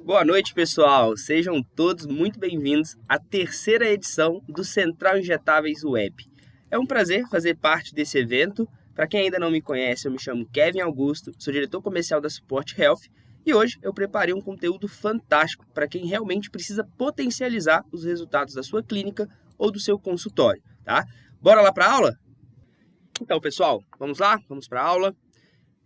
Boa noite, pessoal. Sejam todos muito bem-vindos à terceira edição do Central Injetáveis Web. É um prazer fazer parte desse evento. Para quem ainda não me conhece, eu me chamo Kevin Augusto, sou diretor comercial da Support Health e hoje eu preparei um conteúdo fantástico para quem realmente precisa potencializar os resultados da sua clínica ou do seu consultório, tá? Bora lá para a aula? Então, pessoal, vamos lá? Vamos para a aula.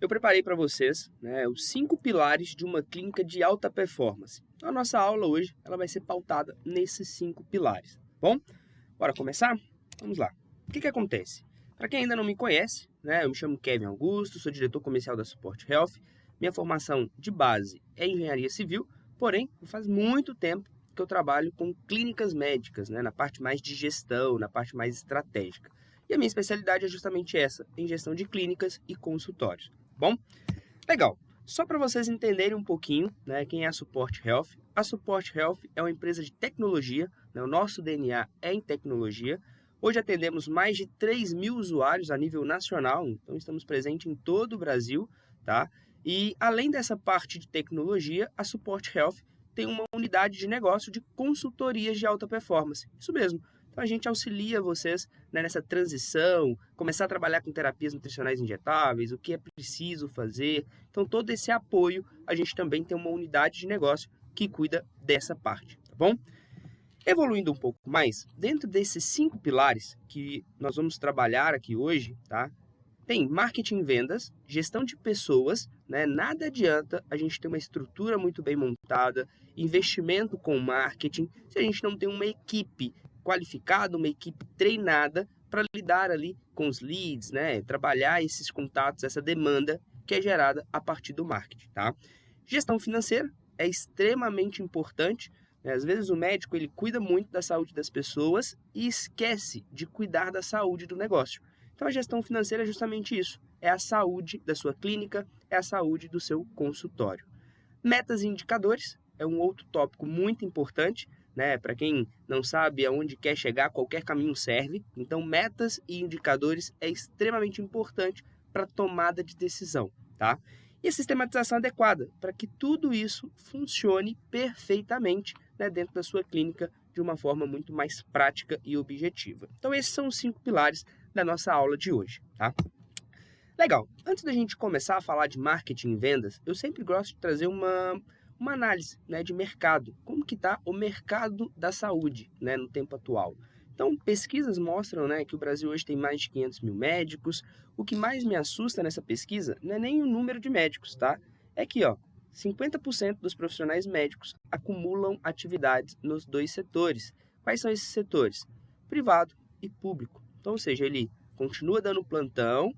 Eu preparei para vocês, os 5 pilares de uma clínica de alta performance. A nossa aula hoje ela vai ser pautada nesses 5 pilares. Bom, bora começar? Vamos lá. O que acontece? Para quem ainda não me conhece, eu me chamo Kevin Augusto, sou diretor comercial da Support Health. Minha formação de base é engenharia civil, porém, faz muito tempo que eu trabalho com clínicas médicas, na parte mais de gestão, na parte mais estratégica. E a minha especialidade é justamente essa, em gestão de clínicas e consultórios. Bom, legal. Só para vocês entenderem um pouquinho, quem é a Support Health. A Support Health é uma empresa de tecnologia, o nosso DNA é em tecnologia. Hoje atendemos mais de 3.000 usuários a nível nacional, então estamos presentes em todo o Brasil, tá? E além dessa parte de tecnologia, a Support Health tem uma unidade de negócio de consultorias de alta performance. Isso mesmo. Então, a gente auxilia vocês nessa transição, começar a trabalhar com terapias nutricionais injetáveis, o que é preciso fazer. Então, todo esse apoio, a gente também tem uma unidade de negócio que cuida dessa parte, tá bom? Evoluindo um pouco mais, dentro desses 5 pilares que nós vamos trabalhar aqui hoje, tá? Tem marketing e vendas, gestão de pessoas, Nada adianta a gente ter uma estrutura muito bem montada, investimento com marketing, se a gente não tem uma equipe qualificada, uma equipe treinada para lidar ali com os leads, Trabalhar esses contatos, essa demanda que é gerada a partir do marketing, tá? Gestão financeira é extremamente importante. Às vezes o médico ele cuida muito da saúde das pessoas e esquece de cuidar da saúde do negócio. Então, a gestão financeira é justamente isso. É a saúde da sua clínica, é a saúde do seu consultório. Metas e indicadores é um outro tópico muito importante, Para quem não sabe aonde quer chegar, qualquer caminho serve. Então, metas e indicadores é extremamente importante para a tomada de decisão, tá? E a sistematização adequada, para que tudo isso funcione perfeitamente, dentro da sua clínica de uma forma muito mais prática e objetiva. Então, esses são os 5 pilares da nossa aula de hoje, tá? Legal, antes da gente começar a falar de marketing e vendas, eu sempre gosto de trazer uma análise de mercado. Como que está o mercado da saúde no tempo atual? Então, pesquisas mostram que o Brasil hoje tem mais de 500 mil médicos. O que mais me assusta nessa pesquisa não é nem o número de médicos, tá? É que 50% dos profissionais médicos acumulam atividades nos 2 setores. Quais são esses setores? Privado e público. Então, ou seja, ele continua dando plantão,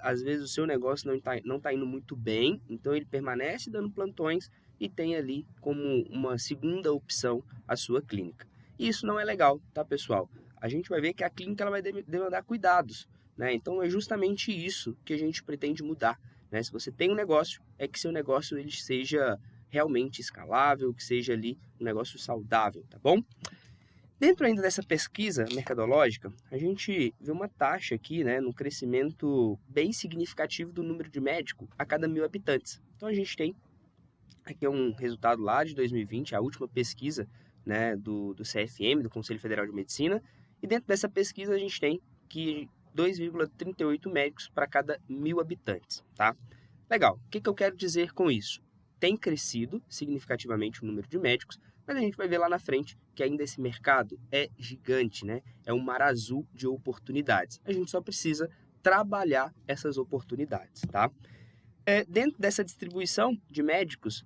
Às vezes o seu negócio não tá indo muito bem, então ele permanece dando plantões e tem ali como uma segunda opção a sua clínica. E isso não é legal, tá, pessoal? A gente vai ver que a clínica ela vai demandar cuidados, Então é justamente isso que a gente pretende mudar, Se você tem um negócio, é que seu negócio ele seja realmente escalável, que seja ali um negócio saudável, tá bom? Dentro ainda dessa pesquisa mercadológica, a gente vê uma taxa aqui, no crescimento bem significativo do número de médicos a cada 1.000 habitantes. Então, a gente tem aqui um resultado lá de 2020, a última pesquisa, do CFM, do Conselho Federal de Medicina, e dentro dessa pesquisa a gente tem que 2,38 médicos para cada 1.000 habitantes, tá? Legal, o que eu quero dizer com isso? Tem crescido significativamente o número de médicos, mas a gente vai ver lá na frente que ainda esse mercado é gigante, É um mar azul de oportunidades. A gente só precisa trabalhar essas oportunidades, tá? Dentro dessa distribuição de médicos,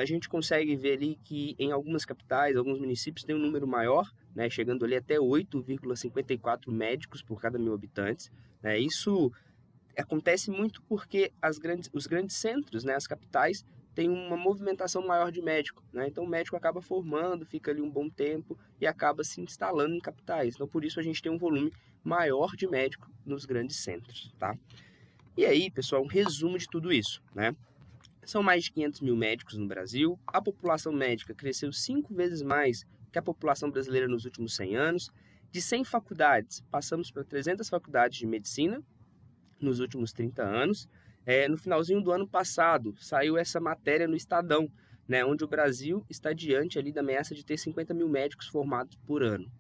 a gente consegue ver ali que em algumas capitais, alguns municípios tem um número maior, chegando ali até 8,54 médicos por cada 1.000 habitantes. Isso acontece muito porque os grandes centros, as capitais, tem uma movimentação maior de médico, Então o médico acaba formando, fica ali um bom tempo e acaba se instalando em capitais. Então por isso a gente tem um volume maior de médico nos grandes centros, tá? E aí, pessoal, um resumo de tudo isso, São mais de 500 mil médicos no Brasil, a população médica cresceu 5 vezes mais que a população brasileira nos últimos 100 anos. De 100 faculdades, passamos para 300 faculdades de medicina nos últimos 30 anos. No finalzinho do ano passado, saiu essa matéria no Estadão, né, onde o Brasil está diante ali da ameaça de ter 50 mil médicos formados por ano.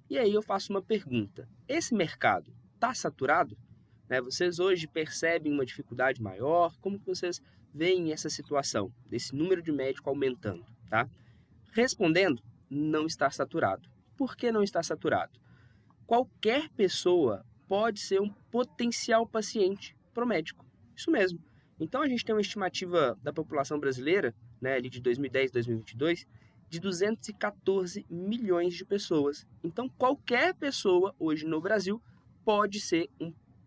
E aí eu faço uma pergunta: esse mercado está saturado? Né, vocês hoje percebem uma dificuldade maior? Como que vocês veem essa situação, desse número de médicos aumentando? Tá? Respondendo, não está saturado. Por que não está saturado? Qualquer pessoa pode ser um potencial paciente para o médico. Isso mesmo. Então a gente tem uma estimativa da população brasileira, né, ali de 2010 a 2022, de 214 milhões de pessoas. Então qualquer pessoa hoje no Brasil pode ser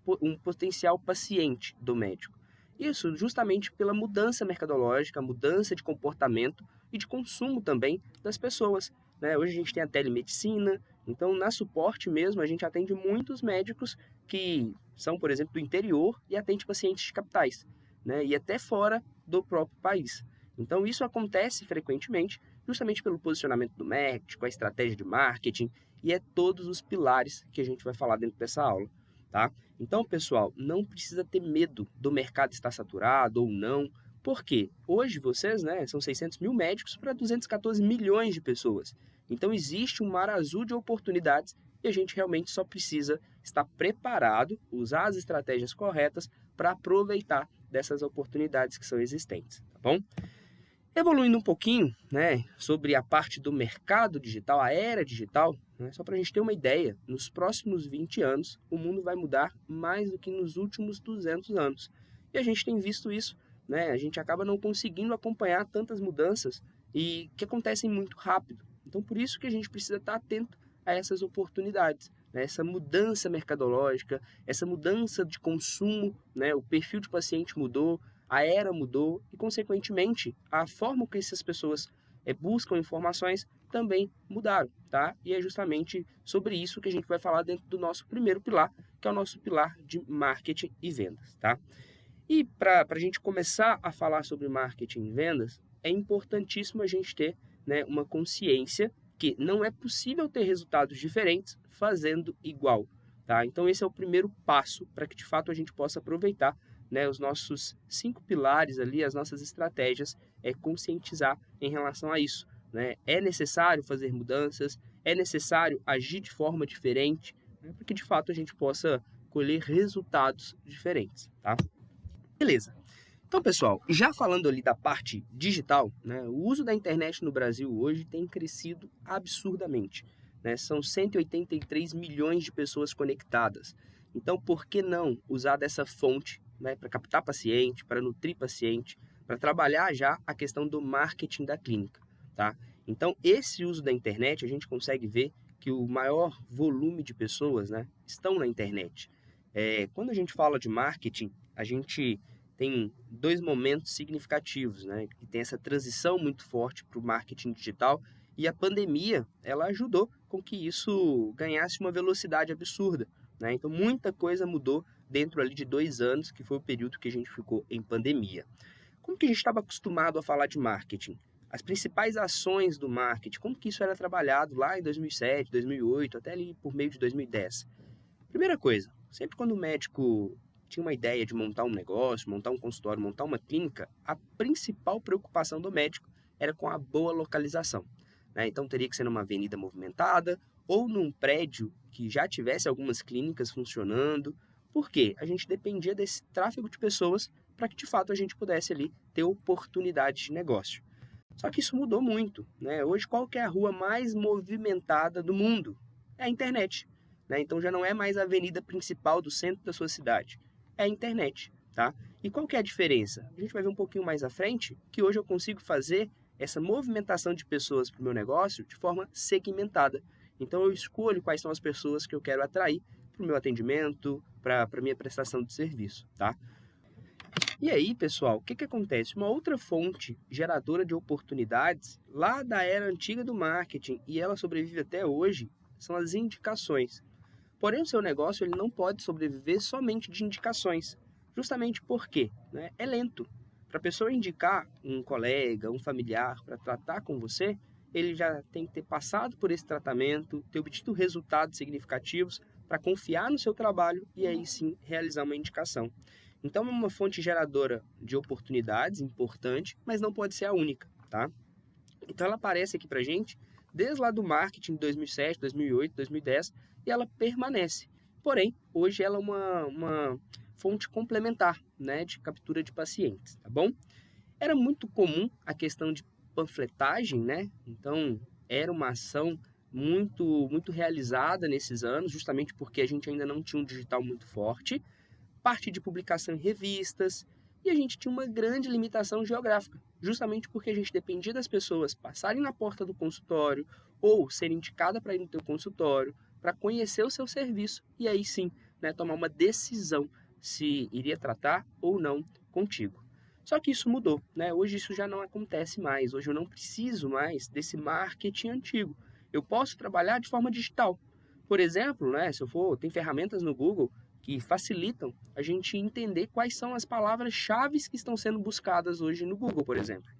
um potencial paciente do médico. Isso justamente pela mudança mercadológica, mudança de comportamento e de consumo também das pessoas. Né? Hoje a gente tem a telemedicina, então na suporte mesmo a gente atende muitos médicos que são, por exemplo, do interior e atende pacientes de capitais, né? E até fora do próprio país. Então isso acontece frequentemente justamente pelo posicionamento do médico, a estratégia de marketing e é todos os pilares que a gente vai falar dentro dessa aula. Tá? Então, pessoal, não precisa ter medo do mercado estar saturado ou não, porque hoje vocês, né, são 600 mil médicos para 214 milhões de pessoas. Então, existe um mar azul de oportunidades e a gente realmente só precisa estar preparado, usar as estratégias corretas para aproveitar dessas oportunidades que são existentes, tá bom? Evoluindo um pouquinho, né, sobre a parte do mercado digital, a era digital, né, só para a gente ter uma ideia, nos próximos 20 anos, o mundo vai mudar mais do que nos últimos 200 anos. E a gente tem visto isso, né, a gente acaba não conseguindo acompanhar tantas mudanças e que acontecem muito rápido. Então, por isso que a gente precisa estar atento a essas oportunidades, né, essa mudança mercadológica, essa mudança de consumo, né, o perfil de paciente mudou, a era mudou e, consequentemente, a forma que essas pessoas buscam informações também mudaram, tá? E é justamente sobre isso que a gente vai falar dentro do nosso primeiro pilar, que é o nosso pilar de marketing e vendas, tá? E para a gente começar a falar sobre marketing e vendas, é importantíssimo a gente ter, né, uma consciência que não é possível ter resultados diferentes fazendo igual, tá? Então esse é o primeiro passo para que de fato a gente possa aproveitar, né, os nossos 5 pilares ali, as nossas estratégias, conscientizar em relação a isso. Né? É necessário fazer mudanças, é necessário agir de forma diferente, né, para que de fato a gente possa colher resultados diferentes. Tá? Beleza. Então, pessoal, já falando ali da parte digital, né, o uso da internet no Brasil hoje tem crescido absurdamente. Né? São 183 milhões de pessoas conectadas. Então, por que não usar dessa fonte, né, para captar paciente, para nutrir paciente, para trabalhar já a questão do marketing da clínica? Tá? Então, esse uso da internet, a gente consegue ver que o maior volume de pessoas, né, estão na internet. Quando a gente fala de marketing, a gente tem 2 momentos significativos, né? Que tem essa transição muito forte para o marketing digital e a pandemia, ela ajudou com que isso ganhasse uma velocidade absurda, né? Então, muita coisa mudou dentro ali de 2 anos, que foi o período que a gente ficou em pandemia. Como que a gente estava acostumado a falar de marketing? As principais ações do marketing, como que isso era trabalhado lá em 2007, 2008, até ali por meio de 2010? Primeira coisa, sempre quando o médico tinha uma ideia de montar um negócio, montar um consultório, montar uma clínica, a principal preocupação do médico era com a boa localização. Né? Então teria que ser numa avenida movimentada ou num prédio que já tivesse algumas clínicas funcionando. Por quê? A gente dependia desse tráfego de pessoas para que de fato a gente pudesse ali ter oportunidades de negócio. Só que isso mudou muito. Né? Hoje qual que é a rua mais movimentada do mundo? É a internet. Né? Então já não é mais a avenida principal do centro da sua cidade. É a internet, tá? E qual que é a diferença? A gente vai ver um pouquinho mais à frente que hoje eu consigo fazer essa movimentação de pessoas para o meu negócio de forma segmentada. Então eu escolho quais são as pessoas que eu quero atrair para o meu atendimento, para a minha prestação de serviço, tá? E aí, pessoal, o que acontece? Uma outra fonte geradora de oportunidades lá da era antiga do marketing, e ela sobrevive até hoje, são as indicações. Porém, o seu negócio ele não pode sobreviver somente de indicações, justamente porque, né, é lento. Para a pessoa indicar um colega, um familiar para tratar com você, ele já tem que ter passado por esse tratamento, ter obtido resultados significativos para confiar no seu trabalho e aí sim realizar uma indicação. Então é uma fonte geradora de oportunidades importante, mas não pode ser a única, tá? Então ela aparece aqui para a gente desde lá do marketing de 2007, 2008, 2010 e ela permanece. Porém, hoje ela é uma fonte complementar, né, de captura de pacientes, tá bom? Era muito comum a questão de panfletagem, né? Então era uma ação muito realizada nesses anos, justamente porque a gente ainda não tinha um digital muito forte, parte de publicação em revistas, e a gente tinha uma grande limitação geográfica, justamente porque a gente dependia das pessoas passarem na porta do consultório ou serem indicadas para ir no teu consultório, para conhecer o seu serviço e aí sim, né, tomar uma decisão se iria tratar ou não contigo. Só que isso mudou, né? Hoje isso já não acontece mais, hoje eu não preciso mais desse marketing antigo. Eu posso trabalhar de forma digital. Por exemplo, né, se eu for, tem ferramentas no Google que facilitam a gente entender quais são as palavras-chave que estão sendo buscadas hoje no Google, por exemplo.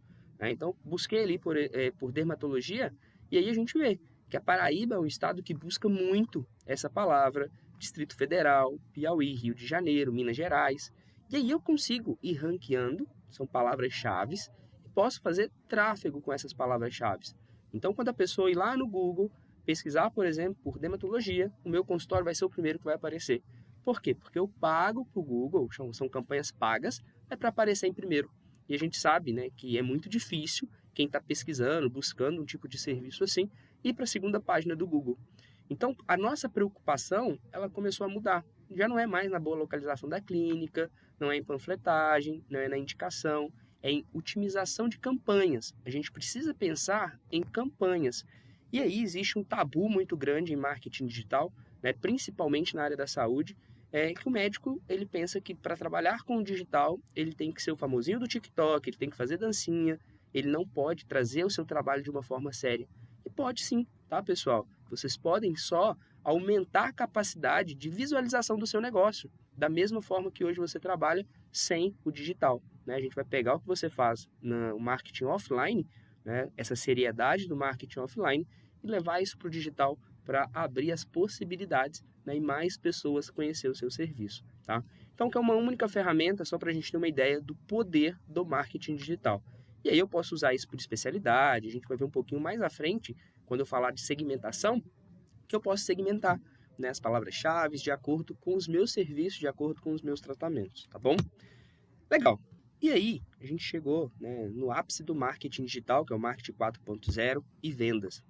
Então, busquei ali por dermatologia e aí a gente vê que a Paraíba é um estado que busca muito essa palavra, Distrito Federal, Piauí, Rio de Janeiro, Minas Gerais. E aí eu consigo ir ranqueando, são palavras-chave, e posso fazer tráfego com essas palavras-chave. Então, quando a pessoa ir lá no Google, pesquisar, por exemplo, por dermatologia, o meu consultório vai ser o primeiro que vai aparecer. Por quê? Porque eu pago para o Google, são campanhas pagas, é para aparecer em primeiro. E a gente sabe, né, que é muito difícil quem está pesquisando, buscando um tipo de serviço assim, ir para a segunda página do Google. Então, a nossa preocupação, ela começou a mudar. Já não é mais na boa localização da clínica, não é em panfletagem, não é na indicação, é em otimização de campanhas. A gente precisa pensar em campanhas. E aí existe um tabu muito grande em marketing digital, né, principalmente na área da saúde, que o médico ele pensa que para trabalhar com o digital ele tem que ser o famosinho do TikTok, ele tem que fazer dancinha, ele não pode trazer o seu trabalho de uma forma séria. E pode sim, tá, pessoal? Vocês podem só aumentar a capacidade de visualização do seu negócio, da mesma forma que hoje você trabalha sem o digital. Né? A gente vai pegar o que você faz no marketing offline, né? Essa seriedade do marketing offline, e levar isso para o digital para abrir as possibilidades, né, e mais pessoas conhecer o seu serviço. Tá? Então, que é uma única ferramenta só para a gente ter uma ideia do poder do marketing digital. E aí eu posso usar isso por especialidade, a gente vai ver um pouquinho mais à frente, quando eu falar de segmentação, que eu posso segmentar, né, as palavras-chave de acordo com os meus serviços, de acordo com os meus tratamentos, tá bom? Legal. E aí, a gente chegou, né, no ápice do marketing digital, que é o marketing 4.0 e vendas.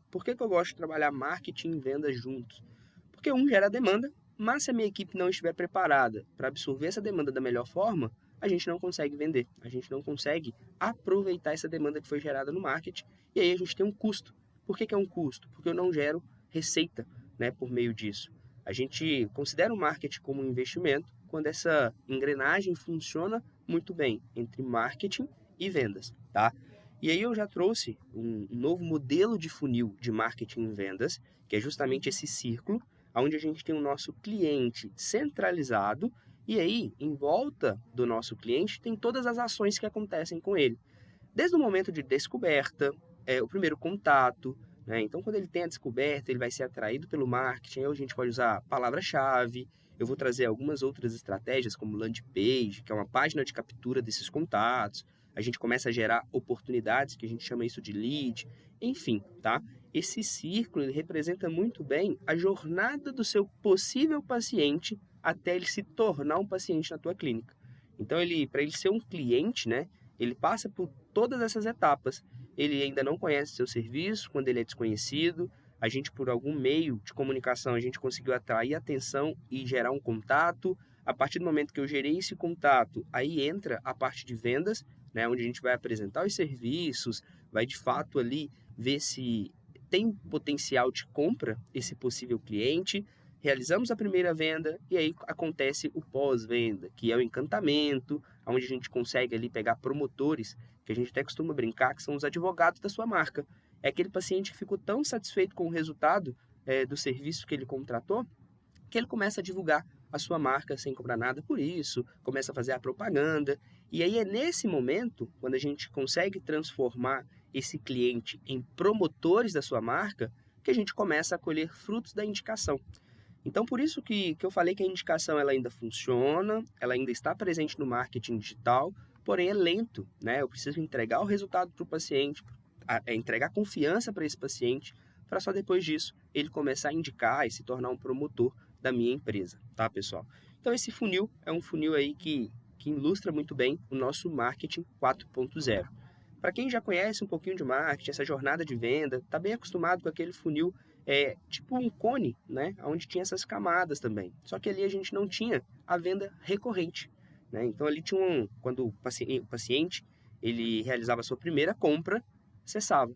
Por que eu gosto de trabalhar marketing e vendas juntos? Porque um gera demanda, mas se a minha equipe não estiver preparada para absorver essa demanda da melhor forma, a gente não consegue vender, a gente não consegue aproveitar essa demanda que foi gerada no marketing, e aí a gente tem um custo. Por que é um custo? Porque eu não gero receita, né, por meio disso. A gente considera o marketing como um investimento quando essa engrenagem funciona muito bem entre marketing e vendas, tá? E aí eu já trouxe um novo modelo de funil de marketing e vendas, que é justamente esse círculo, onde a gente tem o nosso cliente centralizado e aí, em volta do nosso cliente, tem todas as ações que acontecem com ele. Desde o momento de descoberta, o primeiro contato, né? Então, quando ele tem a descoberta, ele vai ser atraído pelo marketing, aí a gente pode usar palavra-chave, eu vou trazer algumas outras estratégias, como landing page, que é uma página de captura desses contatos, a gente começa a gerar oportunidades, que a gente chama isso de lead, enfim, tá? Esse círculo ele representa muito bem a jornada do seu possível paciente até ele se tornar um paciente na tua clínica. Então, para ele ser um cliente, né, ele passa por todas essas etapas. Ele ainda não conhece seu serviço, quando ele é desconhecido, a gente, por algum meio de comunicação, a gente conseguiu atrair atenção e gerar um contato. A partir do momento que eu gerei esse contato, aí entra a parte de vendas, né, onde a gente vai apresentar os serviços, vai de fato ali ver se tem potencial de compra esse possível cliente. Realizamos a primeira venda e aí acontece o pós-venda, que é o encantamento, onde a gente consegue ali pegar promotores, que a gente até costuma brincar, que são os advogados da sua marca. É aquele paciente que ficou tão satisfeito com o resultado do serviço que ele contratou, que ele começa a divulgar a sua marca sem cobrar nada por isso, começa a fazer a propaganda. E aí é nesse momento, quando a gente consegue transformar esse cliente em promotores da sua marca, que a gente começa a colher frutos da indicação. Então, por isso que eu falei que a indicação ela ainda funciona, ela ainda está presente no marketing digital, porém é lento, né? Eu preciso entregar o resultado para o paciente, entregar confiança para esse paciente, para só depois disso ele começar a indicar e se tornar um promotor da minha empresa, tá, pessoal? Então esse funil é um funil aí que ilustra muito bem o nosso marketing 4.0. Para quem já conhece um pouquinho de marketing, essa jornada de venda, está bem acostumado com aquele funil tipo um cone, né? Onde tinha essas camadas também. Só que ali a gente não tinha a venda recorrente, né? Então ali tinha quando o paciente ele realizava a sua primeira compra, cessava.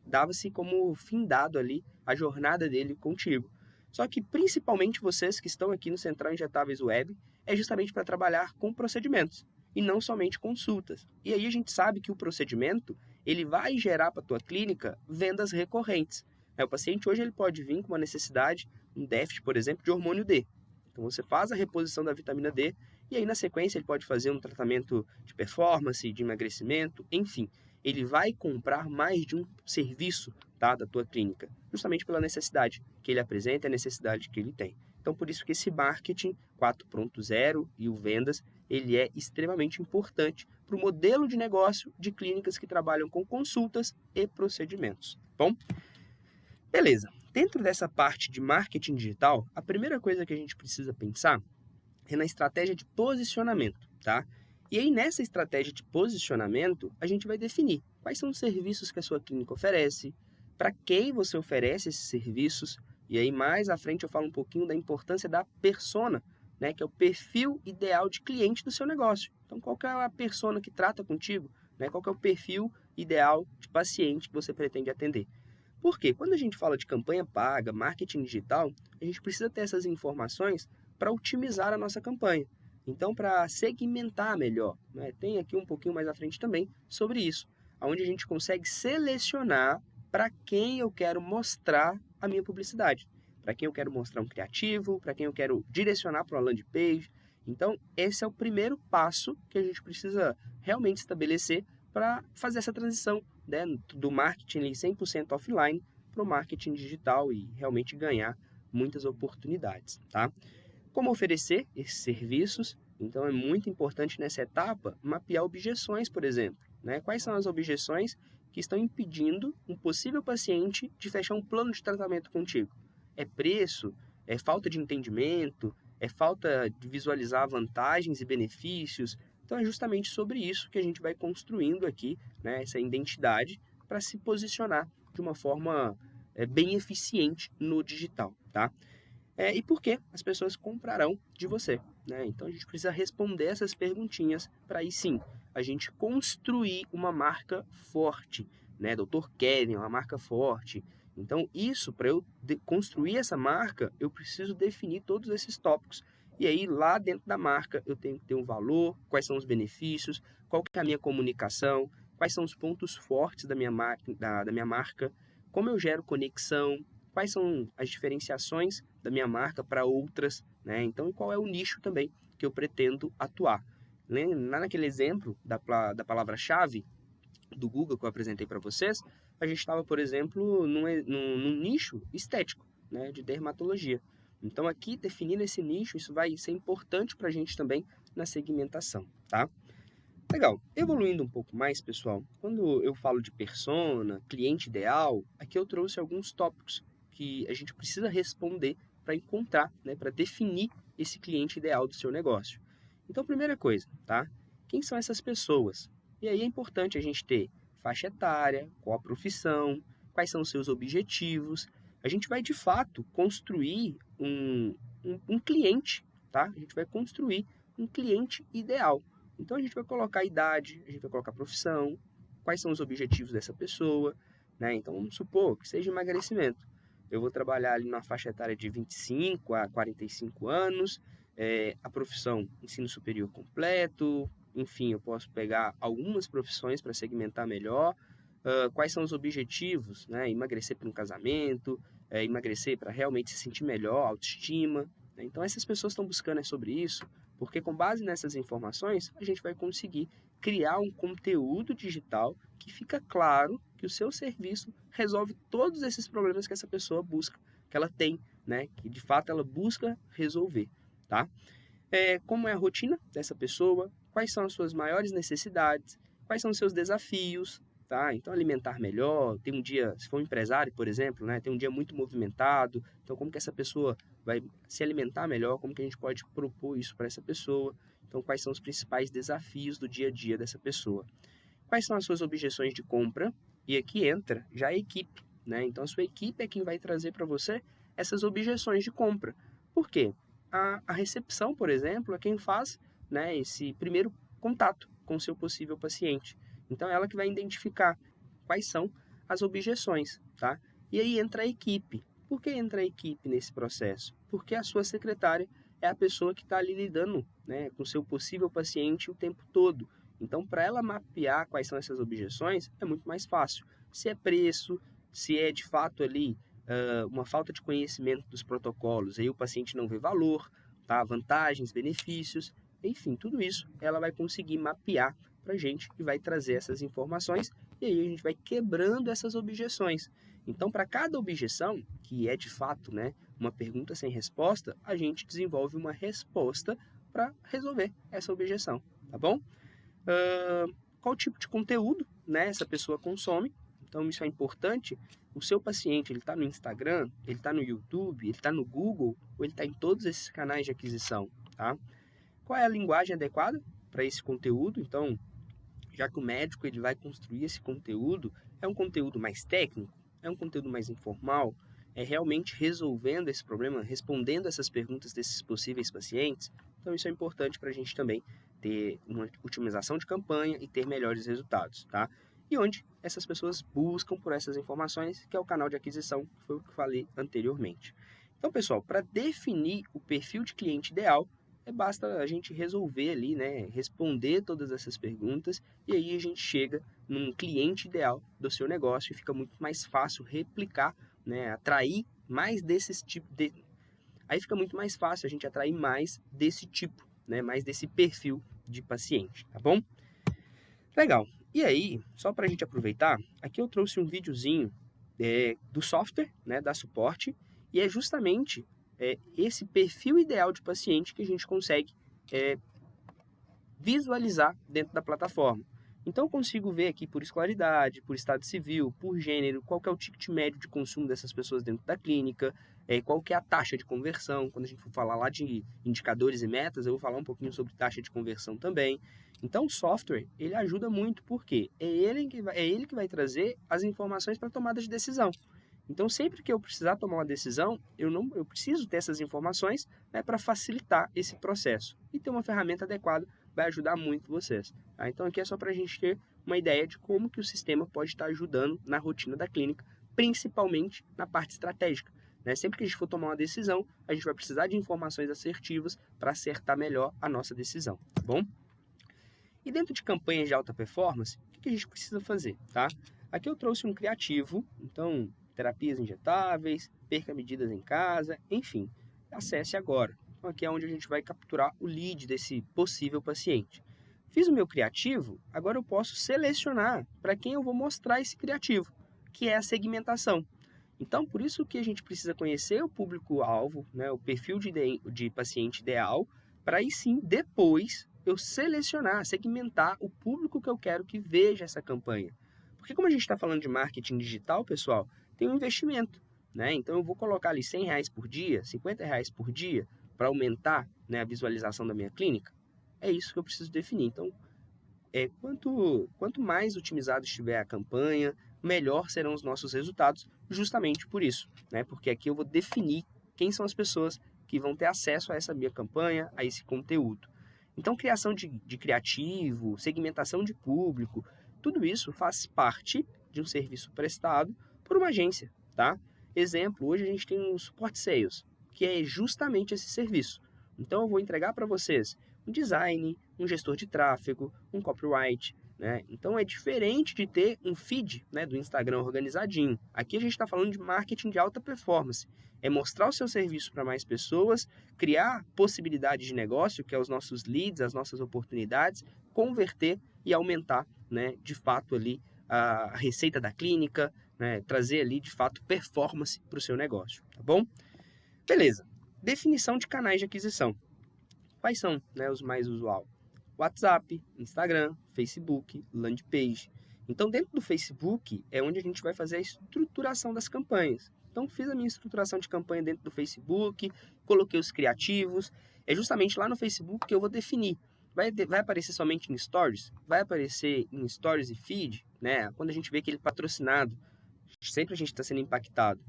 Dava-se como findado ali a jornada dele contigo. Só que principalmente vocês que estão aqui no Central Injetáveis Web é justamente para trabalhar com procedimentos e não somente consultas. E aí a gente sabe que o procedimento ele vai gerar para a tua clínica vendas recorrentes. O paciente hoje ele pode vir com uma necessidade, um déficit, por exemplo, de hormônio D. Então você faz a reposição da vitamina D e aí na sequência ele pode fazer um tratamento de performance, de emagrecimento, enfim. Ele vai comprar mais de um serviço, tá, da tua clínica, justamente pela necessidade que ele apresenta e a necessidade que ele tem. Então por isso que esse marketing 4.0 e o vendas, ele é extremamente importante para o modelo de negócio de clínicas que trabalham com consultas e procedimentos. Bom, beleza. Dentro dessa parte de marketing digital, a primeira coisa que a gente precisa pensar é na estratégia de posicionamento, tá? E aí, nessa estratégia de posicionamento, a gente vai definir quais são os serviços que a sua clínica oferece, para quem você oferece esses serviços, e aí mais à frente eu falo um pouquinho da importância da persona, né, que é o perfil ideal de cliente do seu negócio. Então, qual que é a persona que trata contigo, né? Qual que é o perfil ideal de paciente que você pretende atender? Por quê? Quando a gente fala de campanha paga, marketing digital, a gente precisa ter essas informações para otimizar a nossa campanha. Então, para segmentar melhor, né? Tem aqui um pouquinho mais à frente também sobre isso, onde a gente consegue selecionar para quem eu quero mostrar a minha publicidade, para quem eu quero mostrar um criativo, para quem eu quero direcionar para uma landing page. Então, esse é o primeiro passo que a gente precisa realmente estabelecer para fazer essa transição, né, do marketing 100% offline para o marketing digital e realmente ganhar muitas oportunidades, tá? Como oferecer esses serviços? Então é muito importante nessa etapa mapear objeções, por exemplo, né? Quais são as objeções que estão impedindo um possível paciente de fechar um plano de tratamento contigo? É preço? É falta de entendimento? É falta de visualizar vantagens e benefícios? Então é justamente sobre isso que a gente vai construindo aqui, né, essa identidade para se posicionar de uma forma bem eficiente no digital, tá? E por que as pessoas comprarão de você, né? Então a gente precisa responder essas perguntinhas para aí sim a gente construir uma marca forte, né? Dr. Kevin, uma marca forte. Então isso, para eu construir essa marca, eu preciso definir todos esses tópicos. E aí lá dentro da marca eu tenho que ter um valor, quais são os benefícios, qual que é a minha comunicação, quais são os pontos fortes da minha marca, como eu gero conexão, quais são as diferenciações da minha marca para outras, né? Então, qual é o nicho também que eu pretendo atuar. Lá naquele exemplo da palavra-chave do Google que eu apresentei para vocês, a gente estava, por exemplo, num nicho estético, né, de dermatologia. Então, aqui, definindo esse nicho, isso vai ser importante para a gente também na segmentação, tá? Legal. Evoluindo um pouco mais, pessoal, quando eu falo de persona, cliente ideal, aqui eu trouxe alguns tópicos que a gente precisa responder para encontrar, né, para definir esse cliente ideal do seu negócio. Então, primeira coisa, tá? Quem são essas pessoas? E aí é importante a gente ter faixa etária, qual a profissão, quais são os seus objetivos. A gente vai, de fato, construir um cliente, tá? A gente vai construir um cliente ideal. Então, a gente vai colocar a idade, a gente vai colocar a profissão, quais são os objetivos dessa pessoa, né? Então, vamos supor que seja emagrecimento. Eu vou trabalhar ali na faixa etária de 25 a 45 anos, a profissão ensino superior completo, enfim, eu posso pegar algumas profissões para segmentar melhor. Quais são os objetivos, né? Emagrecer para um casamento, emagrecer para realmente se sentir melhor, autoestima, né? Então, essas pessoas estão buscando sobre isso, porque com base nessas informações, a gente vai conseguir criar um conteúdo digital que fica claro que o seu serviço resolve todos esses problemas que essa pessoa busca, que ela tem, né? Que de fato ela busca resolver, tá? Como é a rotina dessa pessoa, quais são as suas maiores necessidades, quais são os seus desafios, tá? Então, alimentar melhor, ter um dia, se for um empresário, por exemplo, né, ter um dia muito movimentado, então como que essa pessoa vai se alimentar melhor, como que a gente pode propor isso para essa pessoa, então quais são os principais desafios do dia a dia dessa pessoa. Quais são as suas objeções de compra? E aqui entra já a equipe, né? Então, a sua equipe é quem vai trazer para você essas objeções de compra. Por quê? A recepção, por exemplo, é quem faz, né, esse primeiro contato com o seu possível paciente. Então, é ela que vai identificar quais são as objeções, tá? E aí entra a equipe. Por que entra a equipe nesse processo? Porque a sua secretária é a pessoa que está ali lidando, né, com o seu possível paciente o tempo todo. Então, para ela mapear quais são essas objeções, é muito mais fácil. Se é preço, se é de fato ali uma falta de conhecimento dos protocolos, aí o paciente não vê valor, tá? Vantagens, benefícios, enfim, tudo isso ela vai conseguir mapear para a gente e vai trazer essas informações e aí a gente vai quebrando essas objeções. Então, para cada objeção, que é de fato, né, uma pergunta sem resposta, a gente desenvolve uma resposta para resolver essa objeção, tá bom? Qual tipo de conteúdo, né, essa pessoa consome. Então, isso é importante. O seu paciente, ele está no Instagram, ele está no YouTube, ele está no Google, ou ele está em todos esses canais de aquisição, tá? Qual é a linguagem adequada para esse conteúdo? Então, já que o médico ele vai construir esse conteúdo, é um conteúdo mais técnico? É um conteúdo mais informal? É realmente resolvendo esse problema, respondendo essas perguntas desses possíveis pacientes? Então, isso é importante para a gente também ter uma otimização de campanha e ter melhores resultados, tá? E onde essas pessoas buscam por essas informações, que é o canal de aquisição, que foi o que eu falei anteriormente. Então, pessoal, para definir o perfil de cliente ideal, basta a gente resolver ali, né, responder todas essas perguntas e aí a gente chega num cliente ideal do seu negócio e fica muito mais fácil replicar, né, atrair mais desses tipos de... Aí fica muito mais fácil a gente atrair mais desse tipo, né, mais desse perfil de paciente, tá bom? Legal. E aí, só para a gente aproveitar, aqui eu trouxe um videozinho do software, né, da Suporte, e é justamente esse perfil ideal de paciente que a gente consegue visualizar dentro da plataforma. Então, eu consigo ver aqui por escolaridade, por estado civil, por gênero, qual que é o ticket médio de consumo dessas pessoas dentro da clínica, qual que é a taxa de conversão. Quando a gente for falar lá de indicadores e metas, eu vou falar um pouquinho sobre taxa de conversão também. Então, o software, ele ajuda muito, porque é ele que vai trazer as informações para a tomada de decisão. Então, sempre que eu precisar tomar uma decisão, eu preciso ter essas informações, né, para facilitar esse processo. E ter uma ferramenta adequada vai ajudar muito vocês. Tá? Então, aqui é só para a gente ter uma ideia de como que o sistema pode estar ajudando na rotina da clínica, principalmente na parte estratégica. Né? Sempre que a gente for tomar uma decisão, a gente vai precisar de informações assertivas para acertar melhor a nossa decisão, tá bom? E dentro de campanhas de alta performance, o que a gente precisa fazer? Tá? Aqui eu trouxe um criativo, então... terapias injetáveis, perca medidas em casa, enfim, acesse agora. Então, aqui é onde a gente vai capturar o lead desse possível paciente. Fiz o meu criativo, agora eu posso selecionar para quem eu vou mostrar esse criativo, que é a segmentação. Então, por isso que a gente precisa conhecer o público-alvo, né, o perfil de paciente ideal, para aí sim, depois, eu selecionar, segmentar o público que eu quero que veja essa campanha. Porque como a gente está falando de marketing digital, pessoal, tem um investimento, né? Então eu vou colocar ali R$100 por dia, R$50 por dia, para aumentar, né, a visualização da minha clínica. É isso que eu preciso definir. Então, quanto mais otimizado estiver a campanha, melhor serão os nossos resultados, justamente por isso, né? Porque aqui eu vou definir quem são as pessoas que vão ter acesso a essa minha campanha, a esse conteúdo. Então, criação de criativo, segmentação de público, tudo isso faz parte de um serviço prestado por uma agência, tá? Exemplo, hoje a gente tem um Support Sales, que é justamente esse serviço. Então, eu vou entregar para vocês um design, um gestor de tráfego, um copyright, né? Então, é diferente de ter um feed, né, do Instagram organizadinho. Aqui a gente está falando de marketing de alta performance. É mostrar o seu serviço para mais pessoas, criar possibilidades de negócio, que é os nossos leads, as nossas oportunidades, converter e aumentar, né, de fato ali a receita da clínica, né, trazer ali de fato performance para o seu negócio, tá bom? Beleza. Definição de canais de aquisição. Quais são, né, os mais usuais? WhatsApp, Instagram, Facebook, landing page. Então, dentro do Facebook é onde a gente vai fazer a estruturação das campanhas. Então, fiz a minha estruturação de campanha dentro do Facebook, coloquei os criativos. É justamente lá no Facebook que eu vou definir. Vai aparecer somente em Stories? Vai aparecer em Stories e Feed? Né? Quando a gente vê aquele patrocinado, sempre a gente está sendo impactado.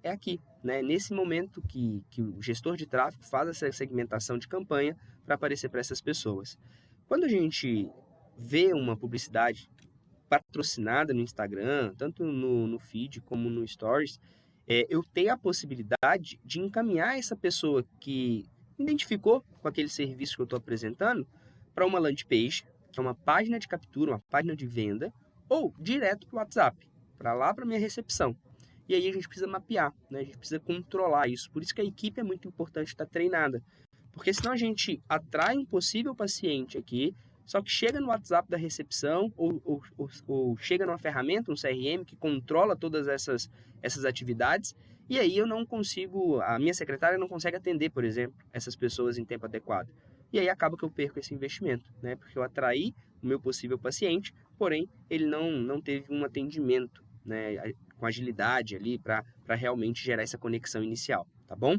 É aqui, né? Nesse momento que o gestor de tráfego faz essa segmentação de campanha para aparecer para essas pessoas. Quando a gente vê uma publicidade patrocinada no Instagram, tanto no feed como no Stories, eu tenho a possibilidade de encaminhar essa pessoa que identificou com aquele serviço que eu estou apresentando para uma landing page, que é uma página de captura, uma página de venda, ou direto para o WhatsApp, para lá para a minha recepção. E aí a gente precisa mapear, né? A gente precisa controlar isso. Por isso que a equipe é muito importante estar treinada. Porque senão a gente atrai um possível paciente aqui, só que chega no WhatsApp da recepção ou chega numa ferramenta, um CRM, que controla todas essas atividades, e aí eu não consigo, a minha secretária não consegue atender, por exemplo, essas pessoas em tempo adequado. E aí acaba que eu perco esse investimento, né? Porque eu atraí o meu possível paciente, porém ele não teve um atendimento, né, com agilidade ali para realmente gerar essa conexão inicial, tá bom?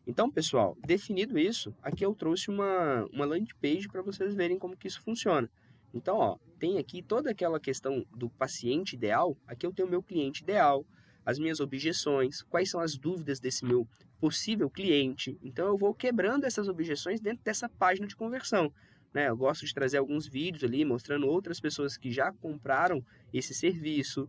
Então, pessoal, definido isso, aqui eu trouxe uma landing page para vocês verem como que isso funciona. Então, ó, tem aqui toda aquela questão do paciente ideal, aqui eu tenho o meu cliente ideal, as minhas objeções, quais são as dúvidas desse meu possível cliente. Então, eu vou quebrando essas objeções dentro dessa página de conversão. Né? Eu gosto de trazer alguns vídeos ali mostrando outras pessoas que já compraram esse serviço.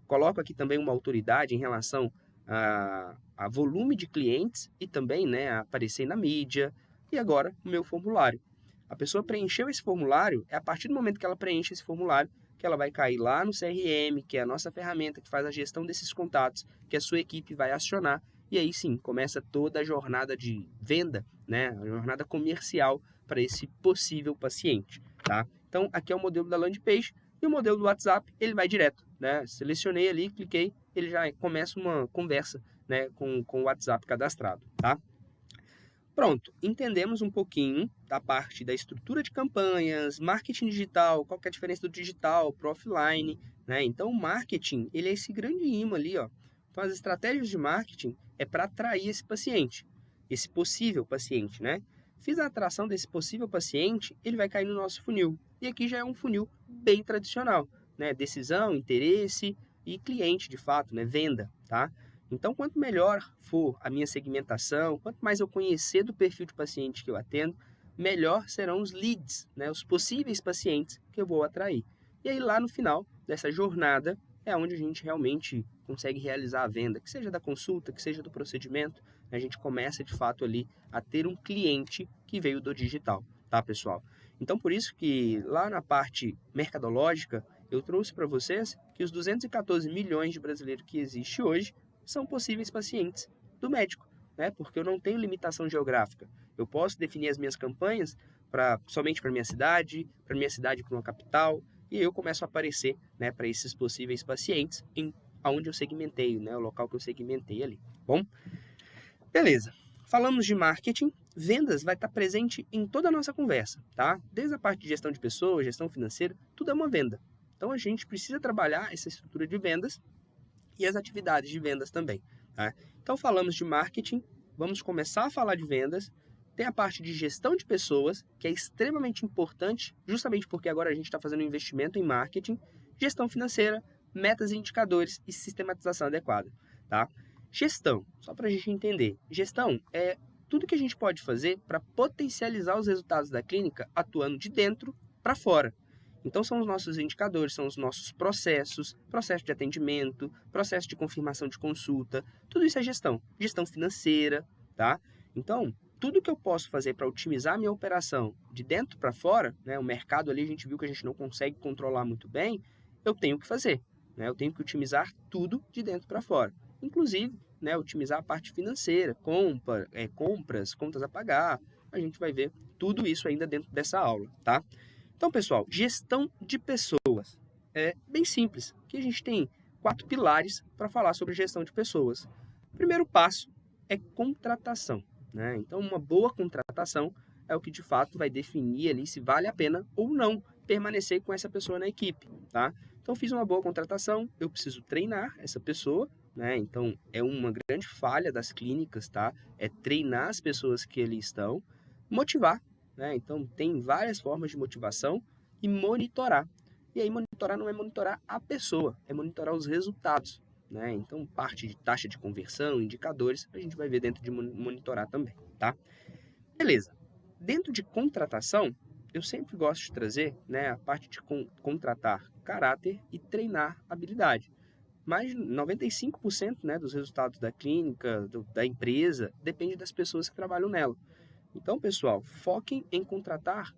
Coloco aqui também uma autoridade em relação a volume de clientes e também, né, a aparecer na mídia. E agora o meu formulário. A pessoa preencheu esse formulário, é a partir do momento que ela preenche esse formulário que ela vai cair lá no CRM, que é a nossa ferramenta que faz a gestão desses contatos, que a sua equipe vai acionar. E aí sim, começa toda a jornada de venda, né, a jornada comercial para esse possível paciente. Tá? Então, aqui é o modelo da landing page. E o modelo do WhatsApp, ele vai direto, né? Selecionei ali, cliquei, ele já começa uma conversa, né, com o WhatsApp cadastrado, tá? Pronto, entendemos um pouquinho da parte da estrutura de campanhas, marketing digital, qual que é a diferença do digital para offline, né? Então, o marketing, ele é esse grande imã ali, ó. Então, as estratégias de marketing é para atrair esse paciente, esse possível paciente, né? Fiz a atração desse possível paciente, ele vai cair no nosso funil. E aqui já é um funil bem tradicional, né? Decisão, interesse e cliente, de fato, né? Venda, tá? Então, quanto melhor for a minha segmentação, quanto mais eu conhecer do perfil de paciente que eu atendo, melhor serão os leads, né? Os possíveis pacientes que eu vou atrair. E aí, lá no final dessa jornada, é onde a gente realmente consegue realizar a venda, que seja da consulta, que seja do procedimento, a gente começa de fato ali a ter um cliente que veio do digital, tá, pessoal? Então, por isso que lá na parte mercadológica, eu trouxe para vocês que os 214 milhões de brasileiros que existe hoje são possíveis pacientes do médico, né? Porque eu não tenho limitação geográfica. Eu posso definir as minhas campanhas somente para minha cidade para uma capital, e eu começo a aparecer, né, para esses possíveis pacientes aonde eu segmentei, né, o local que eu segmentei ali. Bom, beleza. Falamos de marketing, vendas vai estar presente em toda a nossa conversa, tá? Desde a parte de gestão de pessoas, gestão financeira, tudo é uma venda. Então a gente precisa trabalhar essa estrutura de vendas e as atividades de vendas também, tá? Então falamos de marketing, vamos começar a falar de vendas. Tem a parte de gestão de pessoas, que é extremamente importante, justamente porque agora a gente está fazendo um investimento em marketing, gestão financeira, metas e indicadores e sistematização adequada, tá? Gestão, só para a gente entender, gestão é tudo que a gente pode fazer para potencializar os resultados da clínica atuando de dentro para fora. Então, são os nossos indicadores, são os nossos processos, processo de atendimento, processo de confirmação de consulta, tudo isso é gestão. Gestão financeira, tá? Então, tudo que eu posso fazer para otimizar a minha operação de dentro para fora, né, o mercado ali a gente viu que a gente não consegue controlar muito bem, eu tenho que fazer, né? Eu tenho que otimizar tudo de dentro para fora. Inclusive, né, otimizar a parte financeira, compras, contas a pagar, a gente vai ver tudo isso ainda dentro dessa aula, tá? Então, pessoal, gestão de pessoas é bem simples. Aqui a gente tem 4 pilares para falar sobre gestão de pessoas. O primeiro passo é contratação, né? Então, uma boa contratação é o que de fato vai definir ali se vale a pena ou não permanecer com essa pessoa na equipe. tá? Então, fiz uma boa contratação, eu preciso treinar essa pessoa, né? Então, é uma grande falha das clínicas, tá? É treinar as pessoas que ali estão, motivar, né? Então, tem várias formas de motivação e monitorar. E aí, monitorar não é monitorar a pessoa, é monitorar os resultados, né? Então, parte de taxa de conversão, indicadores, a gente vai ver dentro de monitorar também, tá? Beleza. Dentro de contratação, eu sempre gosto de trazer, né, a parte de contratar caráter e treinar habilidade. Mas 95%, né, dos resultados da clínica, da empresa, depende das pessoas que trabalham nela. Então, pessoal, foquem em contratar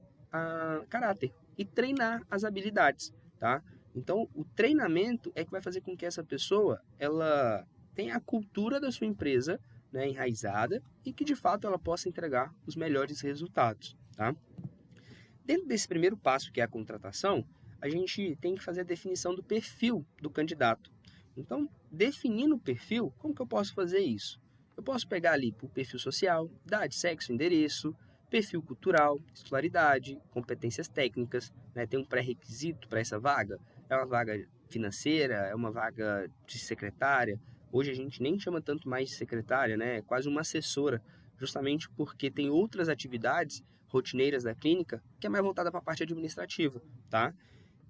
caráter e treinar as habilidades, tá? Então, o treinamento é que vai fazer com que essa pessoa ela tenha a cultura da sua empresa, né, enraizada e que de fato ela possa entregar os melhores resultados, tá? Dentro desse primeiro passo, que é a contratação, a gente tem que fazer a definição do perfil do candidato. Então, definindo o perfil, como que eu posso fazer isso? Eu posso pegar ali o perfil social, idade, sexo, endereço, perfil cultural, escolaridade, competências técnicas, né? Tem um pré-requisito para essa vaga? É uma vaga financeira? É uma vaga de secretária? Hoje a gente nem chama tanto mais de secretária, né? É quase uma assessora, justamente porque tem outras atividades rotineiras da clínica que é mais voltada para a parte administrativa, tá?